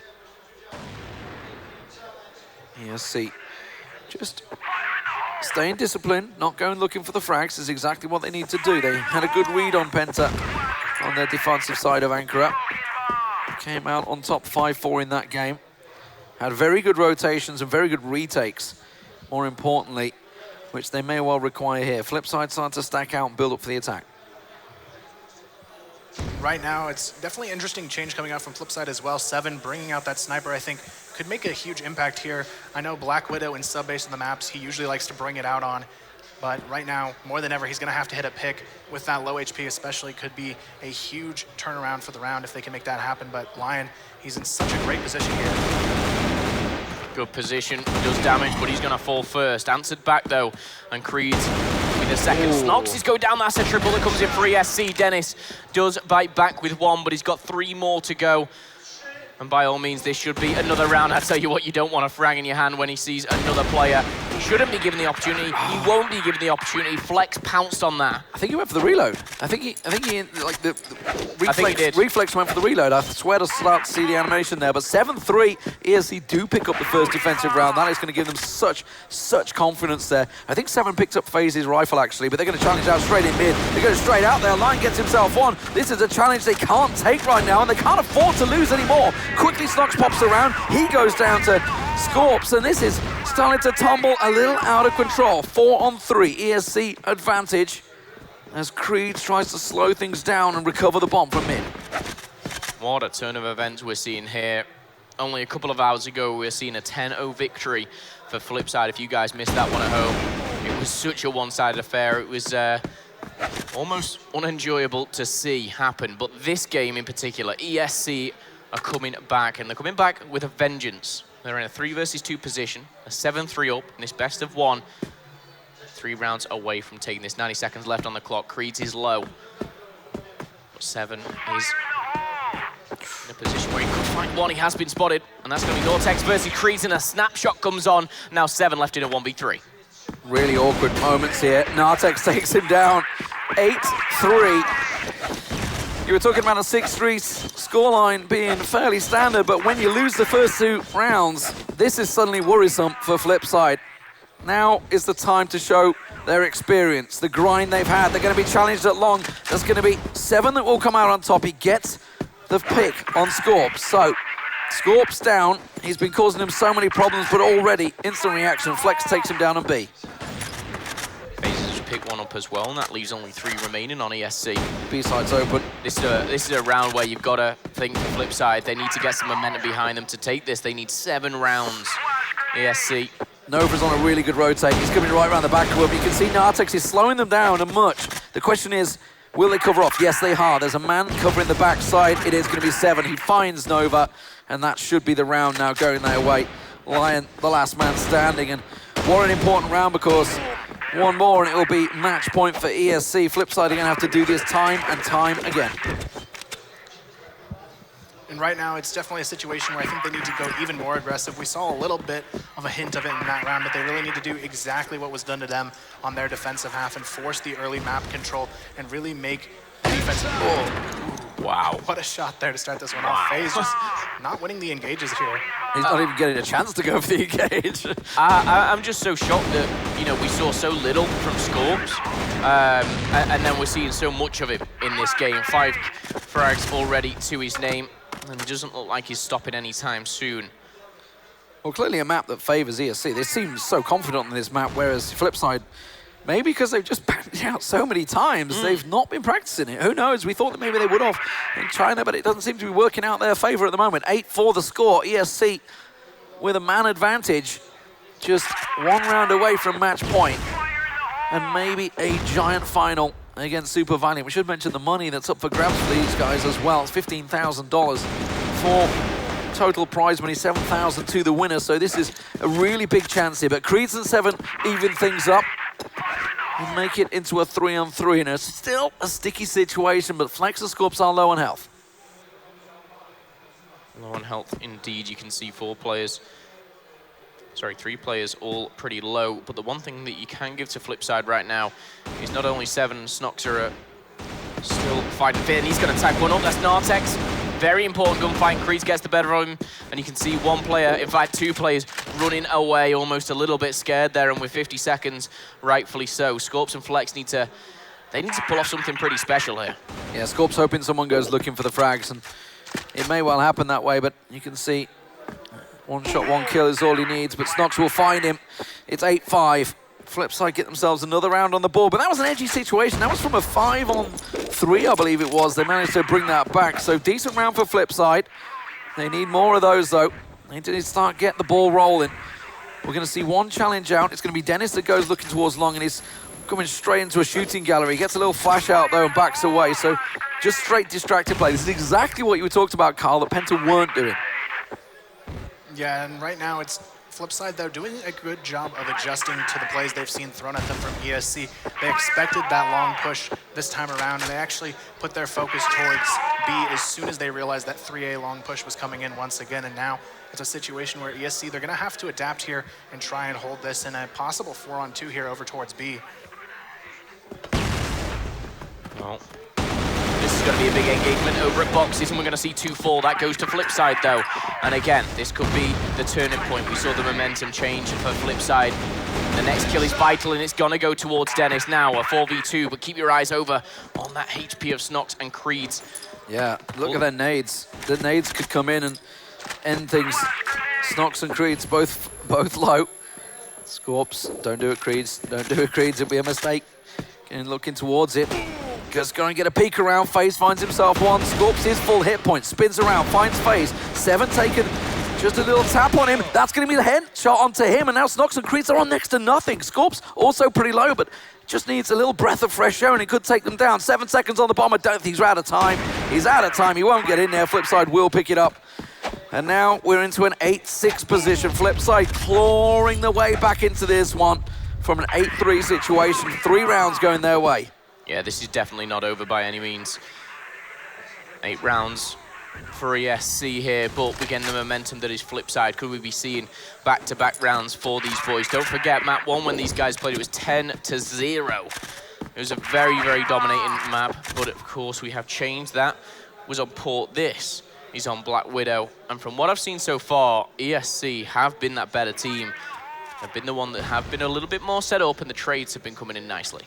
ESC just staying disciplined, not going looking for the frags is exactly what they need to do. They had a good read on Penta on their defensive side of Ankara. Came out on top 5-4 in that game. Had very good rotations and very good retakes, more importantly, which they may well require here. Flipside starting to stack out and build up for the attack. Right now, it's definitely an interesting change coming out from Flipside as well. 7 bringing out that sniper, I think, could make a huge impact here. I know Black Widow in sub-base on the maps, he usually likes to bring it out on. But right now, more than ever, he's going to have to hit a pick with that low HP especially. Could be a huge turnaround for the round if they can make that happen. But Lion, he's in such a great position here. Good position, does damage, but he's going to fall first. Answered back, though, and Creed with a second. Snox is going down. That's a triple that comes in for ESC. Dennis does bite back with 1, but he's got 3 more to go. And by all means, this should be another round. I tell you what, you don't want a frag in your hand when he sees another player shouldn't be given the opportunity. He won't be given the opportunity. Flex pounced on that. I think he went for the reload. I think he like the reflex went for the reload. I swear to start to see the animation there. But 7-3, ESC do pick up the first defensive round. That is going to give them such confidence there. I think 7 picked up FaZe's rifle actually, but they're going to challenge out straight in mid. They're going straight out there. Lion gets himself on. This is a challenge they can't take right now, and they can't afford to lose anymore. Quickly, Snox pops around. He goes down to Scorps, and this is starting to tumble a little out of control. 4-on-3, ESC advantage as Creed tries to slow things down and recover the bomb from mid. What a turn of events we're seeing here. Only a couple of hours ago, we were seeing a 10-0 victory for Flipside. If you guys missed that one at home, it was such a one-sided affair. It was almost unenjoyable to see happen. But this game in particular, ESC are coming back, and they're coming back with a vengeance. They're in a 3 versus 2 position, a 7-3 up in this best of 1. 3 rounds away from taking this. 90 seconds left on the clock. Creed's is low. But 7 is in a position where he could find 1. He has been spotted, and that's going to be Nortex versus Creed's, and a snapshot comes on. Now 7 left in a 1v3. Really awkward moments here. Nartex takes him down. 8-3. You were talking about a 6-3 scoreline being fairly standard, but when you lose the first 2 rounds, this is suddenly worrisome for Flipside. Now is the time to show their experience, the grind they've had. They're going to be challenged at long. There's going to be 7 that will come out on top. He gets the pick on Scorps. So, Scorps down. He's been causing him so many problems, but already instant reaction. Flex takes him down on B. Pick 1 up as well, and that leaves only 3 remaining on ESC. B-side's open. This is a round where you've got to think for Flipside. They need to get some momentum behind them to take this. They need 7 rounds. ESC. Nova's on a really good rotate. He's coming right around the back of him. You can see Nartex is slowing them down and much. The question is, will they cover off? Yes, they are. There's a man covering the backside. It is going to be 7. He finds Nova, and that should be the round now going their way. Lion, the last man standing, and what an important round, because 1 more and it will be match point for ESC. Flipside are going to have to do this time and time again. And right now, it's definitely a situation where I think they need to go even more aggressive. We saw a little bit of a hint of it in that round, but they really need to do exactly what was done to them on their defensive half and force the early map control and really make defensive. Oh, wow. what a shot there to start this one off. FaZe just not winning the engages here. He's not even getting a chance to go for the engage. I'm just so shocked that, you know, we saw so little from Scorps, and then we're seeing so much of him in this game. 5 frags already to his name, and it doesn't look like he's stopping anytime soon. Well, clearly a map that favors ESC. They seem so confident in this map, whereas Flipside, maybe because they've just banged it out so many times, they've not been practicing it. Who knows? We thought that maybe they would have in China, but it doesn't seem to be working out their favor at the moment. 8-4 the score. ESC with a man advantage, just 1 round away from match point, and maybe a giant final against Super Valiant. We should mention the money that's up for grabs for these guys as well. It's $15,000 for total prize money, $7,000 to the winner. So this is a really big chance here. But Creeds and 7 even things up and make it into a 3-on-3. And it's still a sticky situation, but Flex and Scorps are low on health. Low on health indeed. You can see 3 players all pretty low, but the one thing that you can give to Flipside right now is not only 7, Snox are still fighting fit, and he's going to tag 1 up. That's Nartex. Very important gunfight. Creed gets the better of him, and you can see 1 player, in fact 2 players, running away, almost a little bit scared there, and with 50 seconds, rightfully so. Scorps and Flex need to pull off something pretty special here. Yeah, Scorps hoping someone goes looking for the frags, and it may well happen that way, but you can see 1 shot, 1 kill is all he needs, but Snox will find him. It's 8-5. Flipside get themselves another round on the board, but that was an edgy situation. That was from a 5-on-3, I believe it was. They managed to bring that back, so decent round for Flipside. They need more of those, though. They need to start getting the ball rolling. We're going to see 1 challenge out. It's going to be Dennis that goes looking towards long, and he's coming straight into a shooting gallery. He gets a little flash out, though, and backs away, so just straight distracted play. This is exactly what you talked about, Carl, that Penta weren't doing. Yeah, and right now it's FLIPSID, though, doing a good job of adjusting to the plays they've seen thrown at them from ESC. They expected that long push this time around, and they actually put their focus towards B as soon as they realized that 3A long push was coming in once again. And now it's a situation where ESC, they're going to have to adapt here and try and hold this in a possible 4-on-2 here over towards B. Well, this is going to be a big engagement over at boxes, and we're going to see 2 fall. That goes to FLIPSID, though. And again, this could be the turning point. We saw the momentum change for FLIPSID. The next kill is vital, and it's going to go towards Dennis now, a 4v2, but keep your eyes over on that HP of Snox and Creeds. Yeah, look at their nades. The nades could come in and end things. Snox and Creeds both low. Scorps, don't do it, Creeds. Don't do it, Creeds. It'll be a mistake. And looking towards it. Just going to get a peek around. FaZe finds himself one. Scorps is full hit point. Spins around, finds FaZe. 7 taken. Just a little tap on him. That's going to be the headshot onto him. And now Snox and Creeds are on next to nothing. Scorps also pretty low, but just needs a little breath of fresh air and it could take them down. 7 seconds on the bomb. I don't think he's out of time. He's out of time. He won't get in there. FLIPSID will pick it up. And now we're into an 8-6 position. FLIPSID clawing the way back into this one from an 8-3 situation. 3 rounds going their way. Yeah, this is definitely not over by any means. 8 rounds for ESC here, but we're getting the momentum that is FLIPSID. Could we be seeing back-to-back rounds for these boys? Don't forget, map 1, when these guys played, it was 10-0. It was a very, very dominating map, but of course we have changed that. Was on port. This is on Black Widow. And from what I've seen so far, ESC have been that better team. They've been the one that have been a little bit more set up, and the trades have been coming in nicely.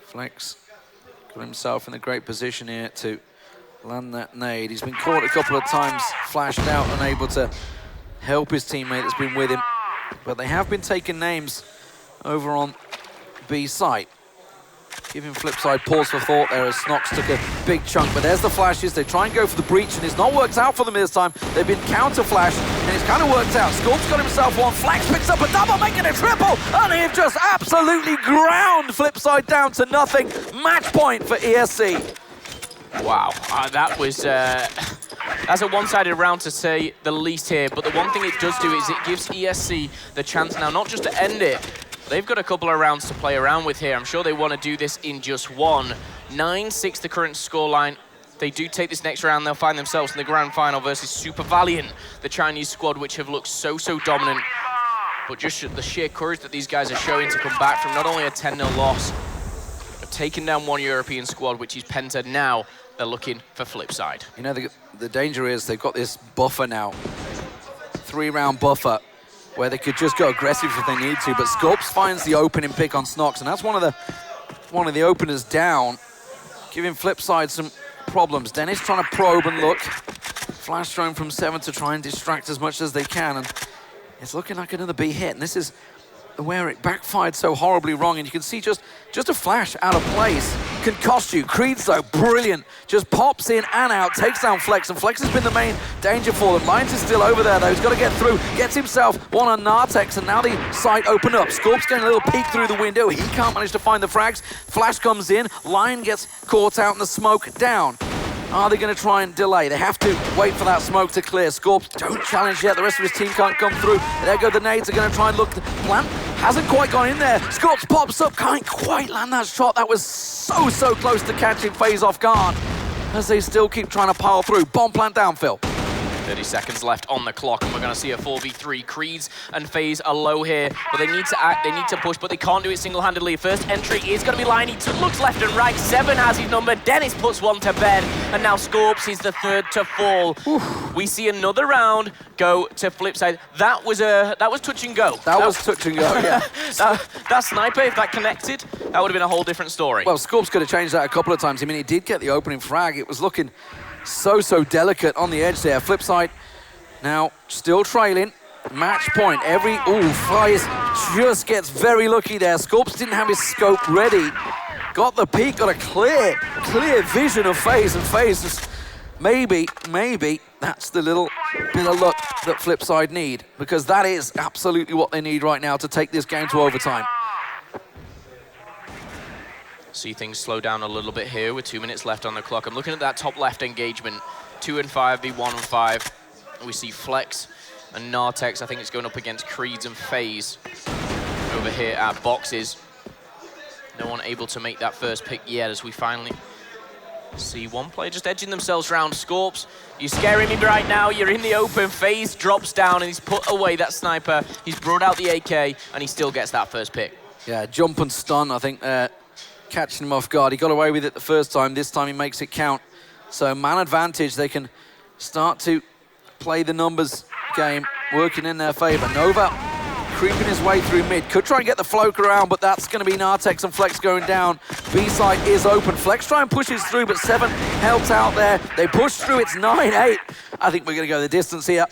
Flex got himself in a great position here to land that nade. He's been caught a couple of times, flashed out, unable to help his teammate that's been with him. But they have been taking names over on B site. Giving FLIPSID pause for thought there as Snox took a big chunk, but there's the flashes. They try and go for the breach, and it's not worked out for them this time. They've been counter-flashed, and it's kind of worked out. Scorp's got himself one. Flex picks up a double, making a triple, and they've just absolutely ground FLIPSID down to nothing. Match point for ESC. Wow, that was... that's a one-sided round to say the least here, but the one thing it does do is it gives ESC the chance now not just to end it. They've got a couple of rounds to play around with here. I'm sure they want to do this in just one. 9-6 the current scoreline. They do take this next round, they'll find themselves in the grand final versus Super Valiant, the Chinese squad, which have looked so dominant. But just the sheer courage that these guys are showing to come back from not only a 10-0 loss, but taking down one European squad, which is Penta. Now they're looking for FLIPSID. You know, the danger is they've got this buffer now. 3-round buffer, where they could just go aggressive if they need to, but Scorps finds the opening pick on Snox, and that's one of the openers down, giving FLIPSID some problems. Dennis trying to probe and look. Flash thrown from 7 to try and distract as much as they can, and it's looking like another B hit, and this is where it backfired so horribly wrong, and you can see just a flash out of place can cost you. Creeds, though, brilliant. Just pops in and out, takes down Flex, and Flex has been the main danger for them. Lions is still over there, though. He's got to get through. Gets himself one on Nartex, and now the site opened up. Scorp's getting a little peek through the window. He can't manage to find the frags. Flash comes in. Lion gets caught out in the smoke down. Are they going to try and delay? They have to wait for that smoke to clear. Scorps don't challenge yet. The rest of his team can't come through. There go the nades. They're going to try and look. Plant hasn't quite gone in there. Scorps pops up. Can't quite land that shot. That was so close to catching FaZe off guard as they still keep trying to pile through. Bomb plant down, Phil. 30 seconds left on the clock, and we're going to see a 4v3. Creeds and FaZe are low here, but they need to act, they need to push, but they can't do it single-handedly. First entry is going to be Line. He looks left and right. 7 has his number. Dennis puts one to bed, and now Scorps is the third to fall. Oof. We see another round go to FLIPSID. That was touch and go. That was touch and go, yeah. that sniper, if that connected, that would have been a whole different story. Well, Scorps could have changed that a couple of times. I mean, he did get the opening frag. It was looking so delicate on the edge there. FLIPSID now still trailing. Match point. FaZe just gets very lucky there. Scorps didn't have his scope ready. Got the peek, got a clear vision of FaZe, and FaZe just maybe that's the little bit of luck that FLIPSID need, because that is absolutely what they need right now to take this game to overtime. See things slow down a little bit here with 2 minutes left on the clock. I'm looking at that top left engagement. 2 and 5 v 1 and 5. We see Flex And Nartex, I think it's going up against Creeds and FaZe over here at boxes. No one able to make that first pick yet, as we finally see one player just edging themselves round. Scorps, you're scaring me right now. You're in the open. FaZe drops down and he's put away that sniper. He's brought out the AK and he still gets that first pick. Yeah, jump and stun, I think, catching him off guard. He got away with it the first time. This time he makes it count. So man advantage, they can start to play the numbers game, working in their favor. Nova creeping his way through mid. Could try and get the Floke around, but that's going to be Nartex and Flex going down. B-side is open. Flex try and pushes through, but 7 helps out there. They push through. It's 9-8. I think we're going to go the distance here.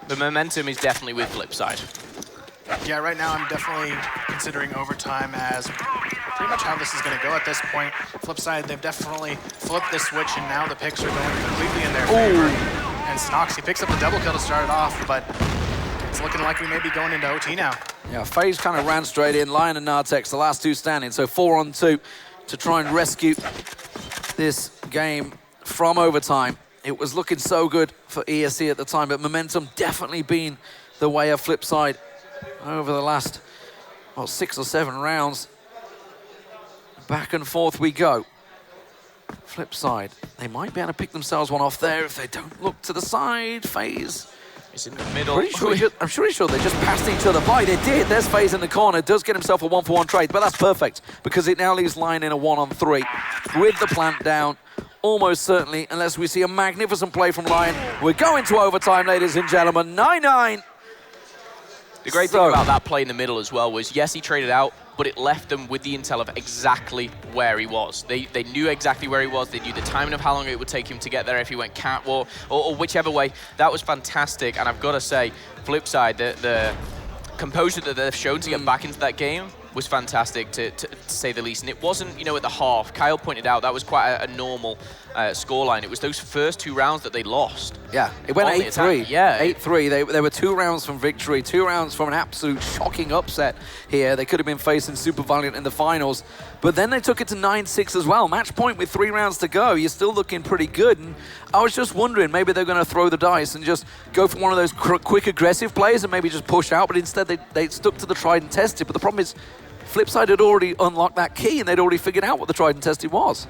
The momentum is definitely with FLIPSID. Yeah, right now I'm definitely considering overtime as pretty much how this is going to go at this point. FLIPSID, they've definitely flipped the switch, and now the picks are going completely in their favor. And Snox, he picks up the double kill to start it off, but it's looking like we may be going into OT now. Yeah, FaZe kind of ran straight in. Lion and Nartex, the last two standing, so 4-on-2 to try and rescue this game from overtime. It was looking so good for ESC at the time, but momentum definitely been the way of FLIPSID over the last 6 or 7 rounds. Back and forth we go. FLIPSID, they might be able to pick themselves one off there if they don't look to the side. FaZe. He's in the middle. I'm pretty sure they just passed each other by. They did. There's FaZe in the corner. Does get himself a 1-for-1 trade, but that's perfect because it now leaves Lion in a 1-on-3 with the plant down. Almost certainly, unless we see a magnificent play from Lion. We're going to overtime, ladies and gentlemen. 9-9. The great thing about that play in the middle as well was, yes, he traded out, but it left them with the intel of exactly where he was. They knew exactly where he was. They knew the timing of how long it would take him to get there if he went catwalk or whichever way. That was fantastic. And I've got to say, FLIPSID, the composure that they've shown to get back into that game was fantastic, to say the least. And it wasn't, you know, at the half. Kyle pointed out that was quite a normal scoreline. It was those first 2 rounds that they lost. Yeah, it went 8-3. Yeah, 8-3. There were 2 rounds from victory, 2 rounds from an absolute shocking upset here. They could have been facing Super Valiant in the finals, but then they took it to 9-6 as well. Match point with 3 rounds to go. You're still looking pretty good. And I was just wondering, maybe they're going to throw the dice and just go for one of those quick aggressive plays and maybe just push out, but instead they stuck to the tried and tested. But the problem is, FLIPSID had already unlocked that key and they'd already figured out what the tried and tested was.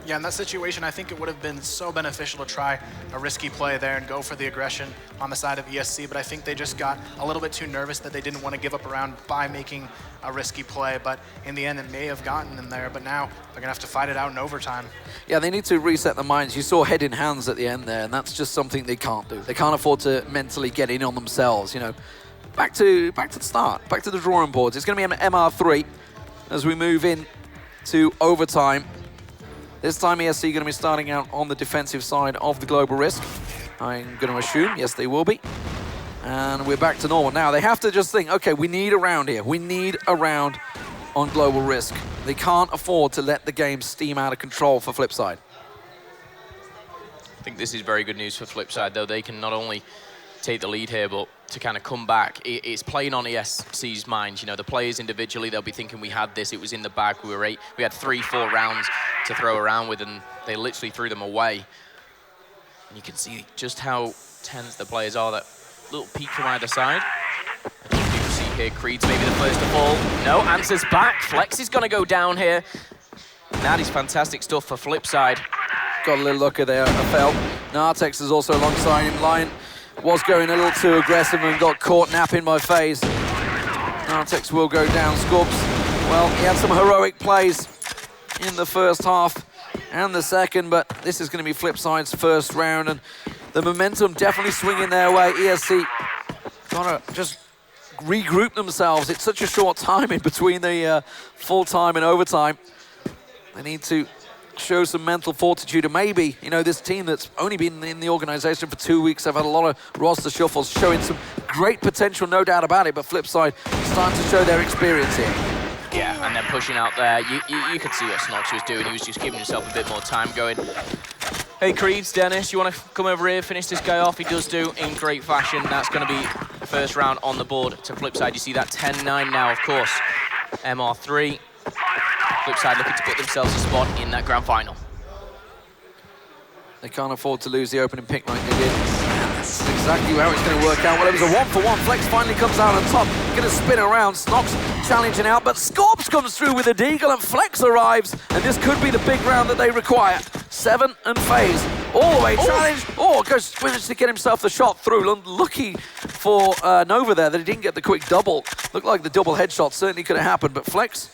Yeah, in that situation, I think it would have been so beneficial to try a risky play there and go for the aggression on the side of ESC, but I think they just got a little bit too nervous that they didn't want to give up a round by making a risky play, but in the end, it may have gotten them there, but now they're going to have to fight it out in overtime. Yeah, they need to reset their minds. You saw head in hands at the end there, and that's just something they can't do. They can't afford to mentally get in on themselves, you know. Back to the start, back to the drawing boards. It's going to be an MR3 as we move in to overtime. This time ESC going to be starting out on the defensive side of the global risk. I'm going to assume, yes, they will be. And we're back to normal. Now, they have to just think, okay, we need a round here. We need a round on global risk. They can't afford to let the game steam out of control for FLIPSID. I think this is very good news for FLIPSID, though. They can not only take the lead here, but to kind of come back, it's playing on ESC's minds. You know, the players individually, they'll be thinking we had this, it was in the bag, we had 3-4 rounds to throw around with, and they literally threw them away. And you can see just how tense the players are. That little peek from either side. And you can see here, Creed's maybe the first to fall. No, answers back. Flex is going to go down here. And that is fantastic stuff for FLIPSID. Got a little looker there, I felt. Nartex is also alongside him. Lion was going a little too aggressive and got caught napping by FaZe. Nartex will go down. Scorps, well, he had some heroic plays in the first half and the second, but this is going to be FLIPSID's first round, and the momentum definitely swinging their way. ESC got to just regroup themselves. It's such a short time in between the full-time and overtime. They need to show some mental fortitude, and maybe, you know, this team that's only been in the organization for 2 weeks, have had a lot of roster shuffles, showing some great potential, no doubt about it, but FLIPSID starting to show their experience here. Yeah, and then pushing out there, you could see what Snox was doing. He was just giving himself a bit more time, going, hey, Creeds, Dennis, you want to come over here, finish this guy off? He does do in great fashion. That's going to be the first round on the board to FLIPSID. You see that 10-9 now, of course. MR3. FLIPSID looking to put themselves a spot in that grand final. They can't afford to lose the opening pick like they did. exactly how it's going to work out. Well, it was a 1-for-1. Flex finally comes out on top. Going to spin around. Snox challenging out, but Scorps comes through with a deagle, and Flex arrives, and this could be the big round that they require. 7 and FaZe all the way challenge. Oh, goes managed to get himself the shot through. Lucky for Nova there that he didn't get the quick double. Looked like the double headshot certainly could have happened, but Flex,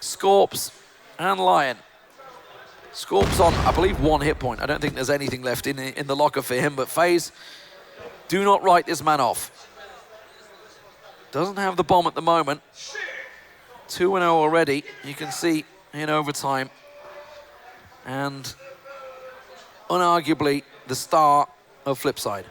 Scorps, and Lion. Scorps on, I believe, 1 hit point. I don't think there's anything left in the locker for him, but FaZe, do not write this man off. Doesn't have the bomb at the moment. 2-0 already, you can see in overtime. And unarguably the star of FLIPSID.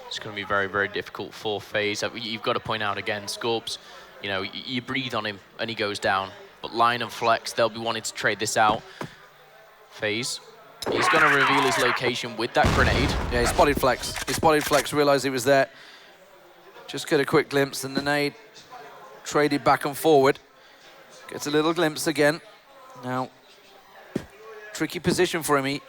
It's going to be very, very difficult for FaZe. You've got to point out again, Scorps, you know, you breathe on him and he goes down. But Lion and Flex, they'll be wanting to trade this out. FaZe, he's going to reveal his location with that grenade. Yeah, he spotted Flex. He spotted Flex, realized he was there. Just get a quick glimpse, and the nade traded back and forward. Gets a little glimpse again. Now, tricky position for him. He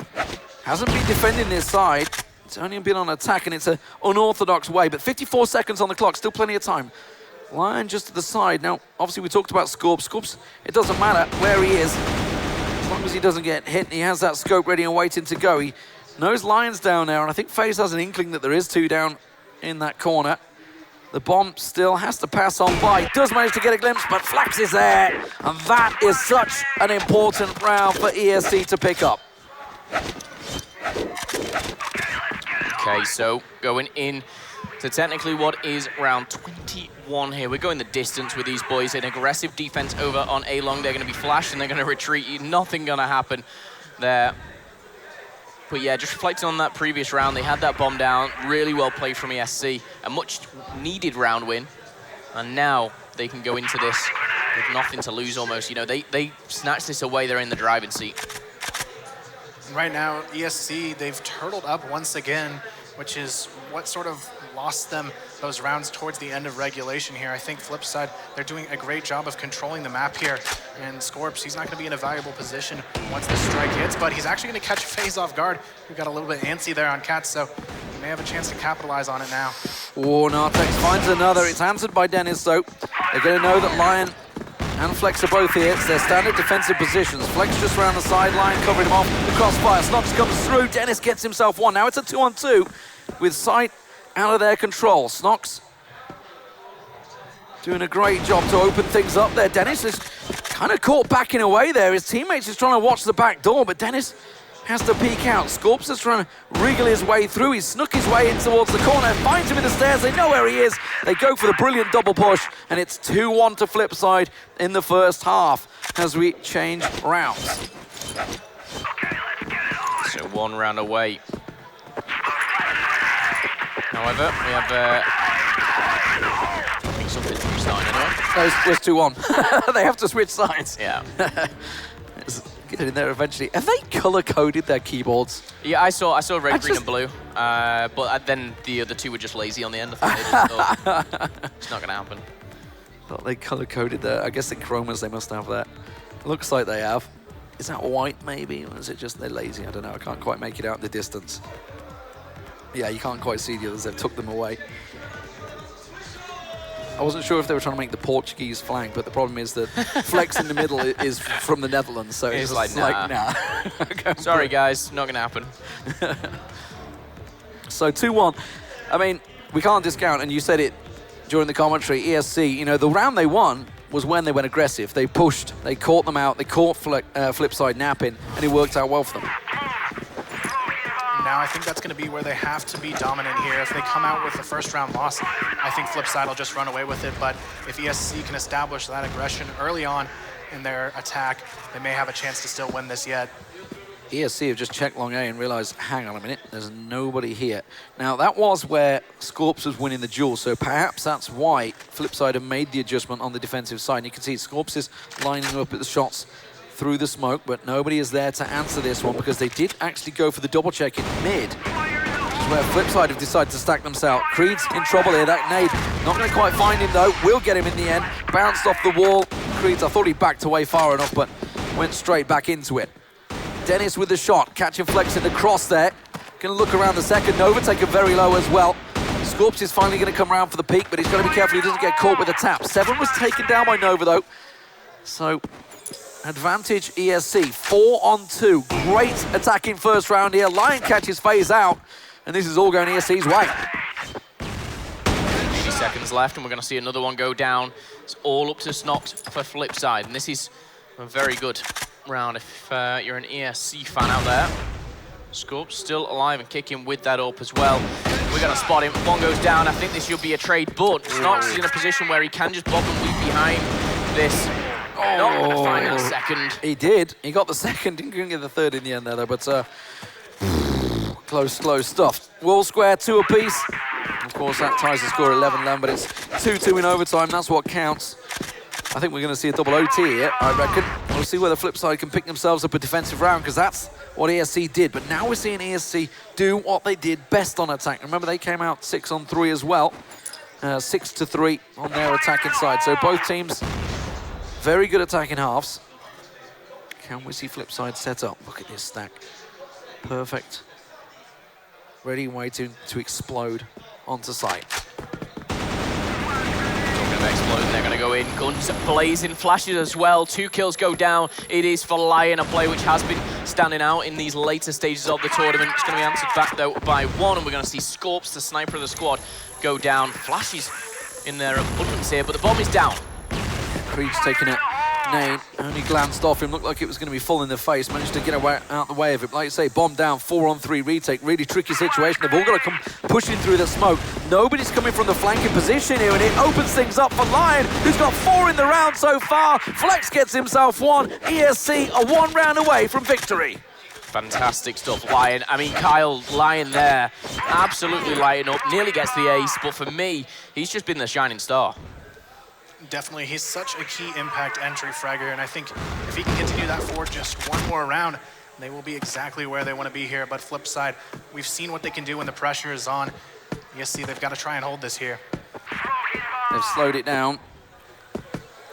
hasn't been defending this side. It's only been on attack, and it's an unorthodox way, but 54 seconds on the clock, still plenty of time. Lion just to the side. Now, obviously, we talked about Scorps. Scorps, it doesn't matter where he is. As long as he doesn't get hit, and he has that scope ready and waiting to go. He knows Lion's down there, and I think FaZe has an inkling that there is 2 down in that corner. The bomb still has to pass on by. Does manage to get a glimpse, but Flax is there. And that is such an important round for ESC to pick up. Okay, so going in to technically what is round 21 here. We're going the distance with these boys. An aggressive defense over on A-Long. They're going to be flashed and they're going to retreat. Nothing going to happen there. But yeah, just reflecting on that previous round, they had that bomb down. Really well played from ESC. A much needed round win. And now they can go into this with nothing to lose almost. You know, they snatch this away, they're in the driving seat. Right now, ESC, they've turtled up once again, which is what sort of lost them those rounds towards the end of regulation here. I think FLIPSID, they're doing a great job of controlling the map here. And Scorps, he's not going to be in a valuable position once the strike hits, but he's actually going to catch FaZe off guard. We've got a little bit antsy there on Cats, so he may have a chance to capitalize on it now. Oh, Nartex finds another. It's answered by Dennis, though. They're going to know that Lion and Flex are both here. It's their standard defensive positions. Flex just around the sideline, covering him off. The crossfire. Snox comes through. Dennis gets himself 1. Now it's a 2-on-2 with sight out of their control. Snox doing a great job to open things up there. Dennis is kind of caught backing away there. His teammates is trying to watch the back door, but Dennis has to peek out. Scorps is trying to wriggle his way through. He's snuck his way in towards the corner, finds him in the stairs. They know where he is. They go for the brilliant double push, and it's 2-1 to FLIPSID in the first half as we change rounds. So 1 round away. However, we have I think something's starting anyway. No, it's 2-1. They have to switch sides. Yeah. Get in there eventually. Have they color-coded their keyboards? Yeah, I saw red, green, and blue. But then the other 2 were just lazy on the end. I thought it's not going to happen. Thought they color-coded their... I guess in chromas they must have that. Looks like they have. Is that white, maybe? Or is it just they're lazy? I don't know. I can't quite make it out in the distance. Yeah, you can't quite see the others. They've took them away. I wasn't sure if they were trying to make the Portuguese flag, but the problem is that Flex in the middle is from the Netherlands, so it's like nah. Sorry, guys, not going to happen. So 2-1. I mean, we can't discount, and you said it during the commentary, ESC, you know, the round they won was when they went aggressive. They pushed, they caught them out, they caught FLIPSID napping, and it worked out well for them. Now I think that's going to be where they have to be dominant here. If they come out with the first round loss, I think FLIPSID will just run away with it. But if ESC can establish that aggression early on in their attack, they may have a chance to still win this yet. ESC have just checked long A and realized, hang on a minute, there's nobody here. Now that was where Scorps was winning the duel, so perhaps that's why FLIPSID have made the adjustment on the defensive side. And you can see Scorps is lining up at the shots through the smoke, but nobody is there to answer this one because they did actually go for the double check in mid, which is where FLIPSID have decided to stack themselves. Creed's in trouble here, that nade. Not going to quite find him though, will get him in the end. Bounced off the wall. Creed's, I thought he backed away far enough, but went straight back into it. Dennis with the shot, catching Flex in the cross there. Gonna look around the second. Nova taken very low as well. Scorps is finally gonna come around for the peak, but he's gotta be careful he doesn't get caught with a tap. 7 was taken down by Nova though. So, advantage ESC, 4 on 2. Great attacking first round here. Lion catches FaZe out, and this is all going ESC's way. 80 seconds left, and we're going to see another one go down. It's all up to Snox for Flipside, and this is a very good round if you're an ESC fan out there. Scorps still alive and kicking with that up as well. We're going to spot him. One goes down. I think this should be a trade, but Snox is in a position where he can just bob and weave behind this. Not going to find that second. He did. He got the second. He couldn't get the third in the end there, though, but close stuff. Wall square, 2 apiece. Of course, that ties the score 11-11, but it's 2-2 in overtime. That's what counts. I think we're going to see a double OT here, I reckon. We'll see whether Flipside can pick themselves up a defensive round, because that's what ESC did. But now we're seeing ESC do what they did best on attack. Remember, they came out 6 on 3 as well. 6-3 on their attacking side. So both teams very good attacking halves. Can we see Flipside set up? Look at this stack. Perfect. Ready and waiting to explode onto site. Talking of exploding, they're going to go in. Guns blazing, flashes as well. 2 kills go down. It is for Lion, a play which has been standing out in these later stages of the tournament. It's going to be answered back, though, by 1, and we're going to see Scorps, the sniper of the squad, go down. Flashes in their abundance here, but the bomb is down. Creed's taking a nade, only glanced off him, looked like it was going to be full in the face, managed to get away, out the way of it. Like you say, bomb down, 4 on 3 retake, really tricky situation. They've all got to come pushing through the smoke. Nobody's coming from the flanking position here, and it opens things up for Lion, who's got 4 in the round so far. Flex gets himself 1. ESC are 1 round away from victory. Fantastic stuff, Lion. I mean, Kyle, Lion there, absolutely lighting up, nearly gets the ace, but for me, he's just been the shining star. Definitely, he's such a key impact entry fragger, and I think if he can continue that for just 1 more round, they will be exactly where they want to be here. But Flipside, we've seen what they can do when the pressure is on. ESC, they've got to try and hold this here. They've slowed it down.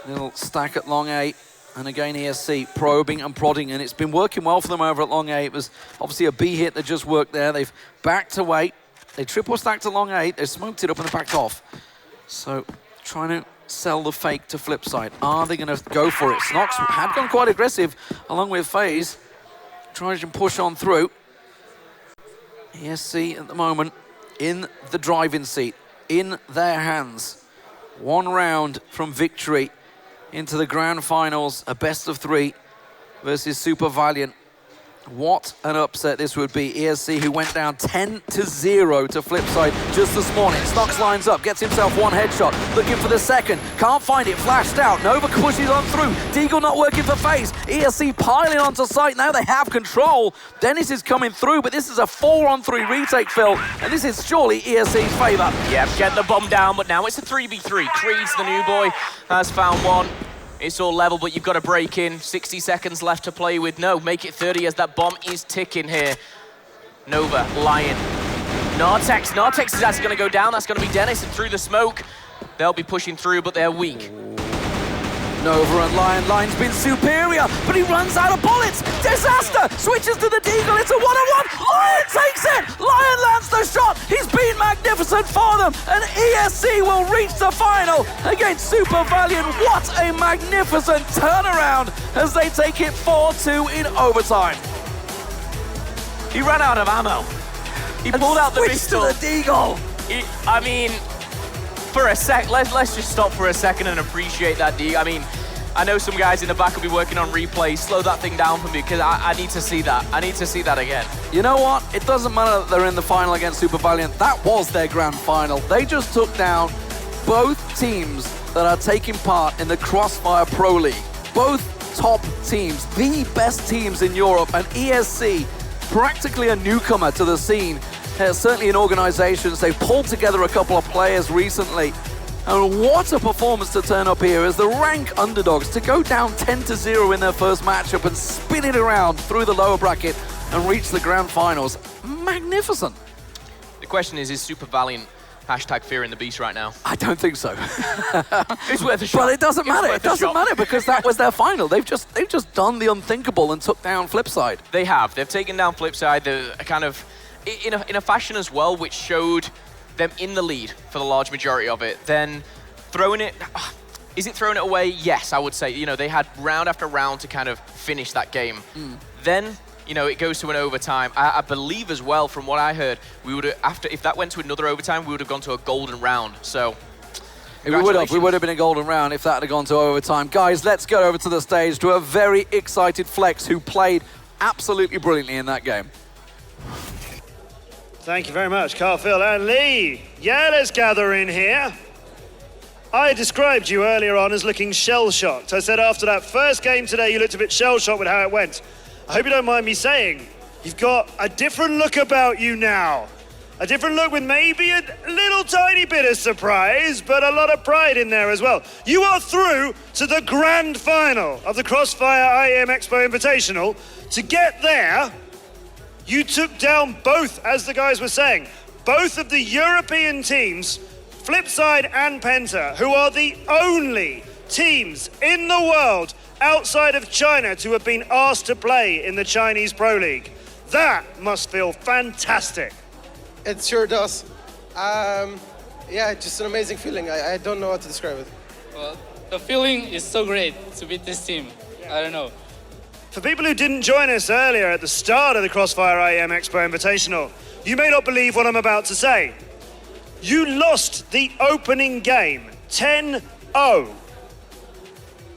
Little stack at long 8, and again ESC probing and prodding, and it's been working well for them over at long 8. It was obviously a B hit that just worked there. They've backed away. They triple stacked to long 8. They smoked it up and they backed off. So trying to sell the fake to Flipside. Are they going to go for it? Snox had gone quite aggressive along with FaZe. Trying to push on through. ESC at the moment in the driving seat, in their hands. 1 round from victory into the grand finals, a best of 3 versus Super Valiant. What an upset this would be. ESC, who went down 10-0 to Flipside just this morning. Snox lines up, gets himself 1 headshot, looking for the second. Can't find it, flashed out. Nova pushes on through. Deagle not working for FaZe. ESC piling onto site. Now they have control. Dennis is coming through, but this is a 4 on 3 retake, Phil. And this is surely ESC's favor. Yep, get the bomb down, but now it's a 3v3. Creed's the new boy, has found 1. It's all level, but you've got to break in. 60 seconds left to play with. No, make it 30 as that bomb is ticking here. Nova, Lion. Nartex is actually going to go down. That's going to be Dennis, and through the smoke, they'll be pushing through, but they're weak. Nova and Lion. Lion's been superior, but he runs out of bullets. Disaster! Switches to the Deagle. It's a 1-on-1. Lion takes it! Lion lands the shot. He's been magnificent for them, and ESC will reach the final against Super Valiant. What a magnificent turnaround as they take it 4-2 in overtime. He ran out of ammo. He pulled out the pistol. To the Deagle. I mean, for a sec, let's just stop for a second and appreciate that, D. I mean, I know some guys in the back will be working on replays. Slow that thing down for me, because I need to see that. I need to see that again. You know what? It doesn't matter that they're in the final against Super Valiant. That was their grand final. They just took down both teams that are taking part in the CROSSFIRE Pro League. Both top teams, the best teams in Europe, and ESC, practically a newcomer to the scene. Certainly in organizations, they've pulled together a couple of players recently. And what a performance to turn up here as the rank underdogs to go down 10-0 in their first matchup and spin it around through the lower bracket and reach the grand finals. Magnificent. The question is Super Valiant hashtag fearing the beast right now? I don't think so. It's worth a shot. But it doesn't matter. It doesn't matter because that was their final. They've just done the unthinkable and took down Flipside. They have. They've taken down Flipside. They're kind of in a fashion as well, which showed them in the lead for the large majority of it. Then throwing it, is it throwing it away? Yes, I would say. You know, they had round after round to kind of finish that game. Then, you know, it goes to an overtime. I believe as well, from what I heard, we would have, if that went to another overtime, we would have gone to a golden round. So we would have been a golden round if that had gone to overtime. Guys, let's go over to the stage to a very excited Flex who played absolutely brilliantly in that game. Thank you very much, Carl, Phil, and Lee. Yeah, let's gather in here. I described you earlier on as looking shell-shocked. I said after that first game today, you looked a bit shell-shocked with how it went. I hope you don't mind me saying, you've got a different look about you now. A different look with maybe a little tiny bit of surprise, but a lot of pride in there as well. You are through to the grand final of the CROSSFIRE IEM EXPO Invitational. To get there, you took down both, as the guys were saying, both of the European teams, FLIPSID and Penta, who are the only teams in the world outside of China to have been asked to play in the Chinese Pro League. That must feel fantastic. It sure does. Yeah, just an amazing feeling. I don't know how to describe it. Well, the feeling is so great to beat this team. I don't know. For people who didn't join us earlier at the start of the CROSSFIRE IEM Expo Invitational, you may not believe what I'm about to say. You lost the opening game 10-0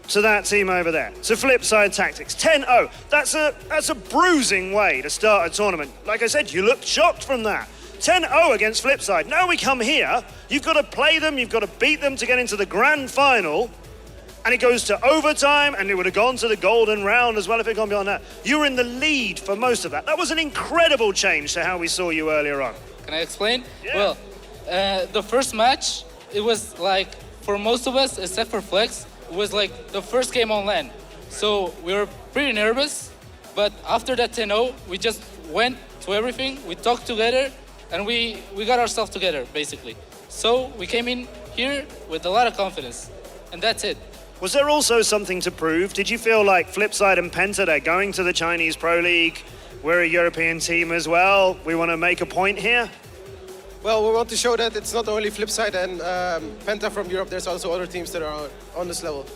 to that team over there, to FLIPSID Tactics. 10-0. That's a bruising way to start a tournament. Like I said, you looked shocked from that. 10-0 against FLIPSID. Now we come here, you've got to play them, you've got to beat them to get into the grand final, and it goes to overtime, and it would have gone to the golden round as well if it had gone beyond that. You were in the lead for most of that. That was an incredible change to how we saw you earlier on. Can I explain? Yeah. Well, the first match, it was like, for most of us, except for Flex, it was like the first game on LAN. So we were pretty nervous, but after that 10-0, we just went to everything, we talked together, and we got ourselves together, basically. So we came in here with a lot of confidence, and that's it. Was there also something to prove? Did you feel like FLIPSID and Penta, they're going to the Chinese Pro League, we're a European team as well, we want to make a point here? Well, we want to show that it's not only FLIPSID and Penta from Europe, there's also other teams that are on this level.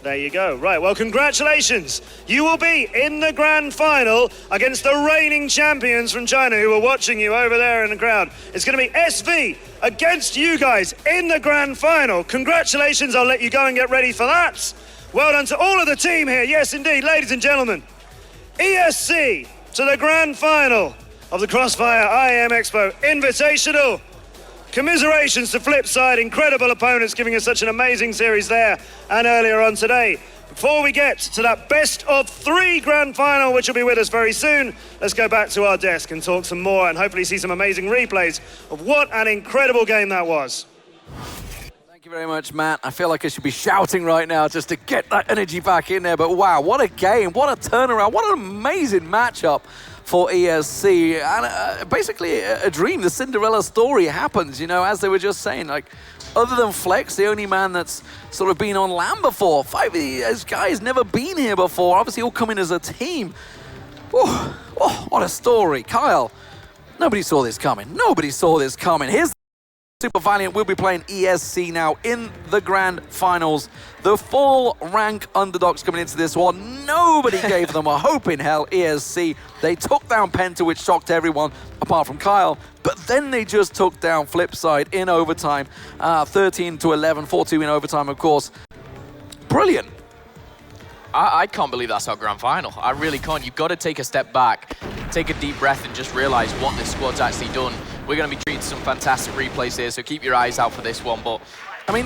There you go. Right, well, congratulations. You will be in the grand final against the reigning champions from China who are watching you over there in the crowd. It's going to be SV against you guys in the grand final. Congratulations. I'll let you go and get ready for that. Well done to all of the team here. Yes, indeed, ladies and gentlemen. ESC to the grand final of the CROSSFIRE IEM EXPO Invitational. Commiserations to FLIPSID, incredible opponents giving us such an amazing series there and earlier on today. Before we get to that best of 3 grand final, which will be with us very soon, let's go back to our desk and talk some more and hopefully see some amazing replays of what an incredible game that was. Thank you very much, Matt. I feel like I should be shouting right now just to get that energy back in there, but wow, what a game, what a turnaround, what an amazing matchup for ESC, and basically a dream. The Cinderella story happens, you know, as they were just saying, like, other than Flex, the only man that's sort of been on LAN before. 5 of these guys never been here before, obviously all coming as a team. Oh, what a story. Kyle, nobody saw this coming. Nobody saw this coming. Here's Super Valiant will be playing ESC now in the grand finals. The full rank underdogs coming into this one. Nobody gave them a hope in hell, ESC. They took down Penta, which shocked everyone, apart from Kyle. But then they just took down FLIPSID in overtime. 13-11, 4-2 in overtime, of course. Brilliant. I can't believe that's our grand final. I really can't. You've got to take a step back, take a deep breath, and just realize what this squad's actually done. We're going to be treating some fantastic replays here, so keep your eyes out for this one. But I mean,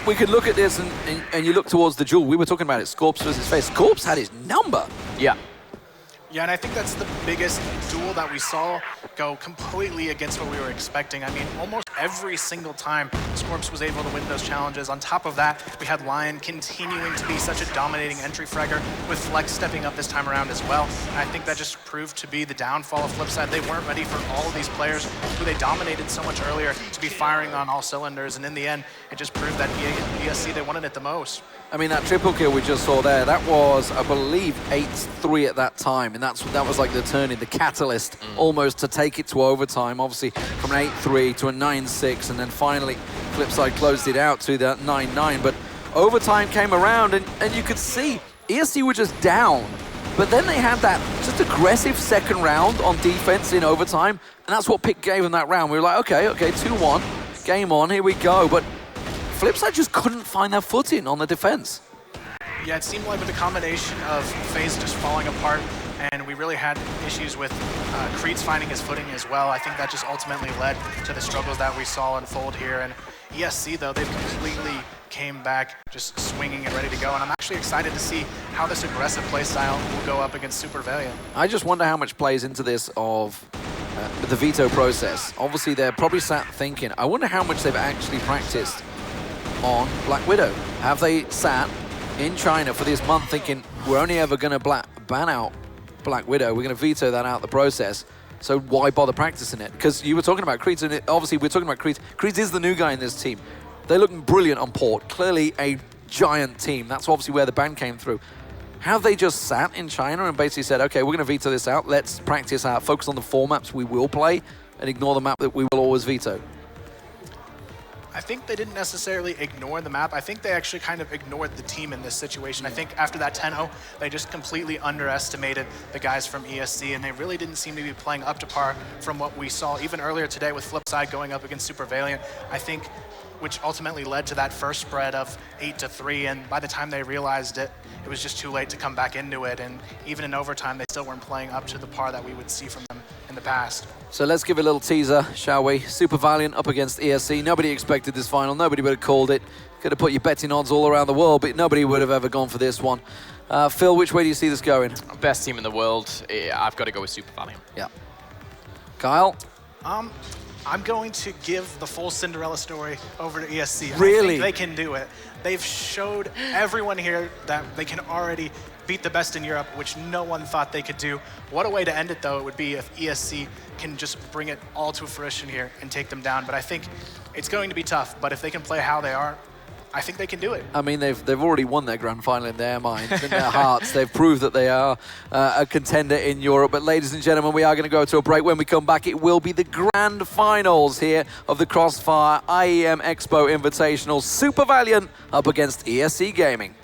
we could look at this and you look towards the duel. We were talking about it, Scorps versus FaZe. Scorps had his number. yeah. Yeah, and I think that's the biggest duel that we saw go completely against what we were expecting. I mean, almost every single time Scorps was able to win those challenges. On top of that, we had Lion continuing to be such a dominating entry fragger, with Flex stepping up this time around as well. And I think that just proved to be the downfall of FLIPSID. They weren't ready for all of these players who they dominated so much earlier to be firing on all cylinders. And in the end, it just proved that ESC, they wanted it the most. I mean, that triple kill we just saw there, that was, I believe, 8-3 at that time, and that was like the turning, the catalyst almost to take it to overtime, obviously from an 8-3 to a 9-6, and then finally FLIPSID closed it out to that 9-9, but overtime came around, and you could see ESC were just down, but then they had that just aggressive second round on defense in overtime, and that's what Pick gave them that round. We were like, okay, 2-1, game on, here we go, but FLIPSID just couldn't find their footing on the defense. Yeah, it seemed like with the combination of FaZe just falling apart, and we really had issues with Creed's finding his footing as well. I think that just ultimately led to the struggles that we saw unfold here. And ESC, though, they've completely came back just swinging and ready to go. And I'm actually excited to see how this aggressive play style will go up against Super Valiant. I just wonder how much plays into this of the veto process. Obviously, they're probably sat thinking, I wonder how much they've actually practiced on Black Widow. Have they sat in China for this month thinking, we're only ever going to ban out Black Widow, we're going to veto that out the process, so why bother practicing it? Because you were talking about Creed, and obviously we're talking about Creed. Creed is the new guy in this team. They're looking brilliant on port, clearly a giant team. That's obviously where the ban came through. Have they just sat in China and basically said, okay, we're going to veto this out, let's practice out, focus on the 4 maps we will play, and ignore the map that we will always veto? I think they didn't necessarily ignore the map. I think they actually kind of ignored the team in this situation. I think after that 10-0, they just completely underestimated the guys from ESC, and they really didn't seem to be playing up to par from what we saw even earlier today with FLIPSID going up against Super Valiant. I think which ultimately led to that first spread of 8-3, and by the time they realized it, it was just too late to come back into it, and even in overtime, they still weren't playing up to the par that we would see from them in the past. So let's give a little teaser, shall we? Super Valiant up against ESC. Nobody expected this final. Nobody would have called it. Could have put your betting odds all around the world, but nobody would have ever gone for this one. Phil, which way do you see this going? Best team in the world. I've got to go with Super Valiant. Yeah. Kyle? I'm going to give the full Cinderella story over to ESC. Really? I think they can do it. They've showed everyone here that they can already beat the best in Europe, which no one thought they could do. What a way to end it, though, it would be if ESC can just bring it all to fruition here and take them down. But I think it's going to be tough. But if they can play how they are, I think they can do it. I mean, they've already won their grand final in their minds, in their hearts. They've proved that they are a contender in Europe. But ladies and gentlemen, we are going to go to a break. When we come back, it will be the grand finals here of the CROSSFIRE IEM EXPO Invitational. Super Valiant up against ESCGAMING.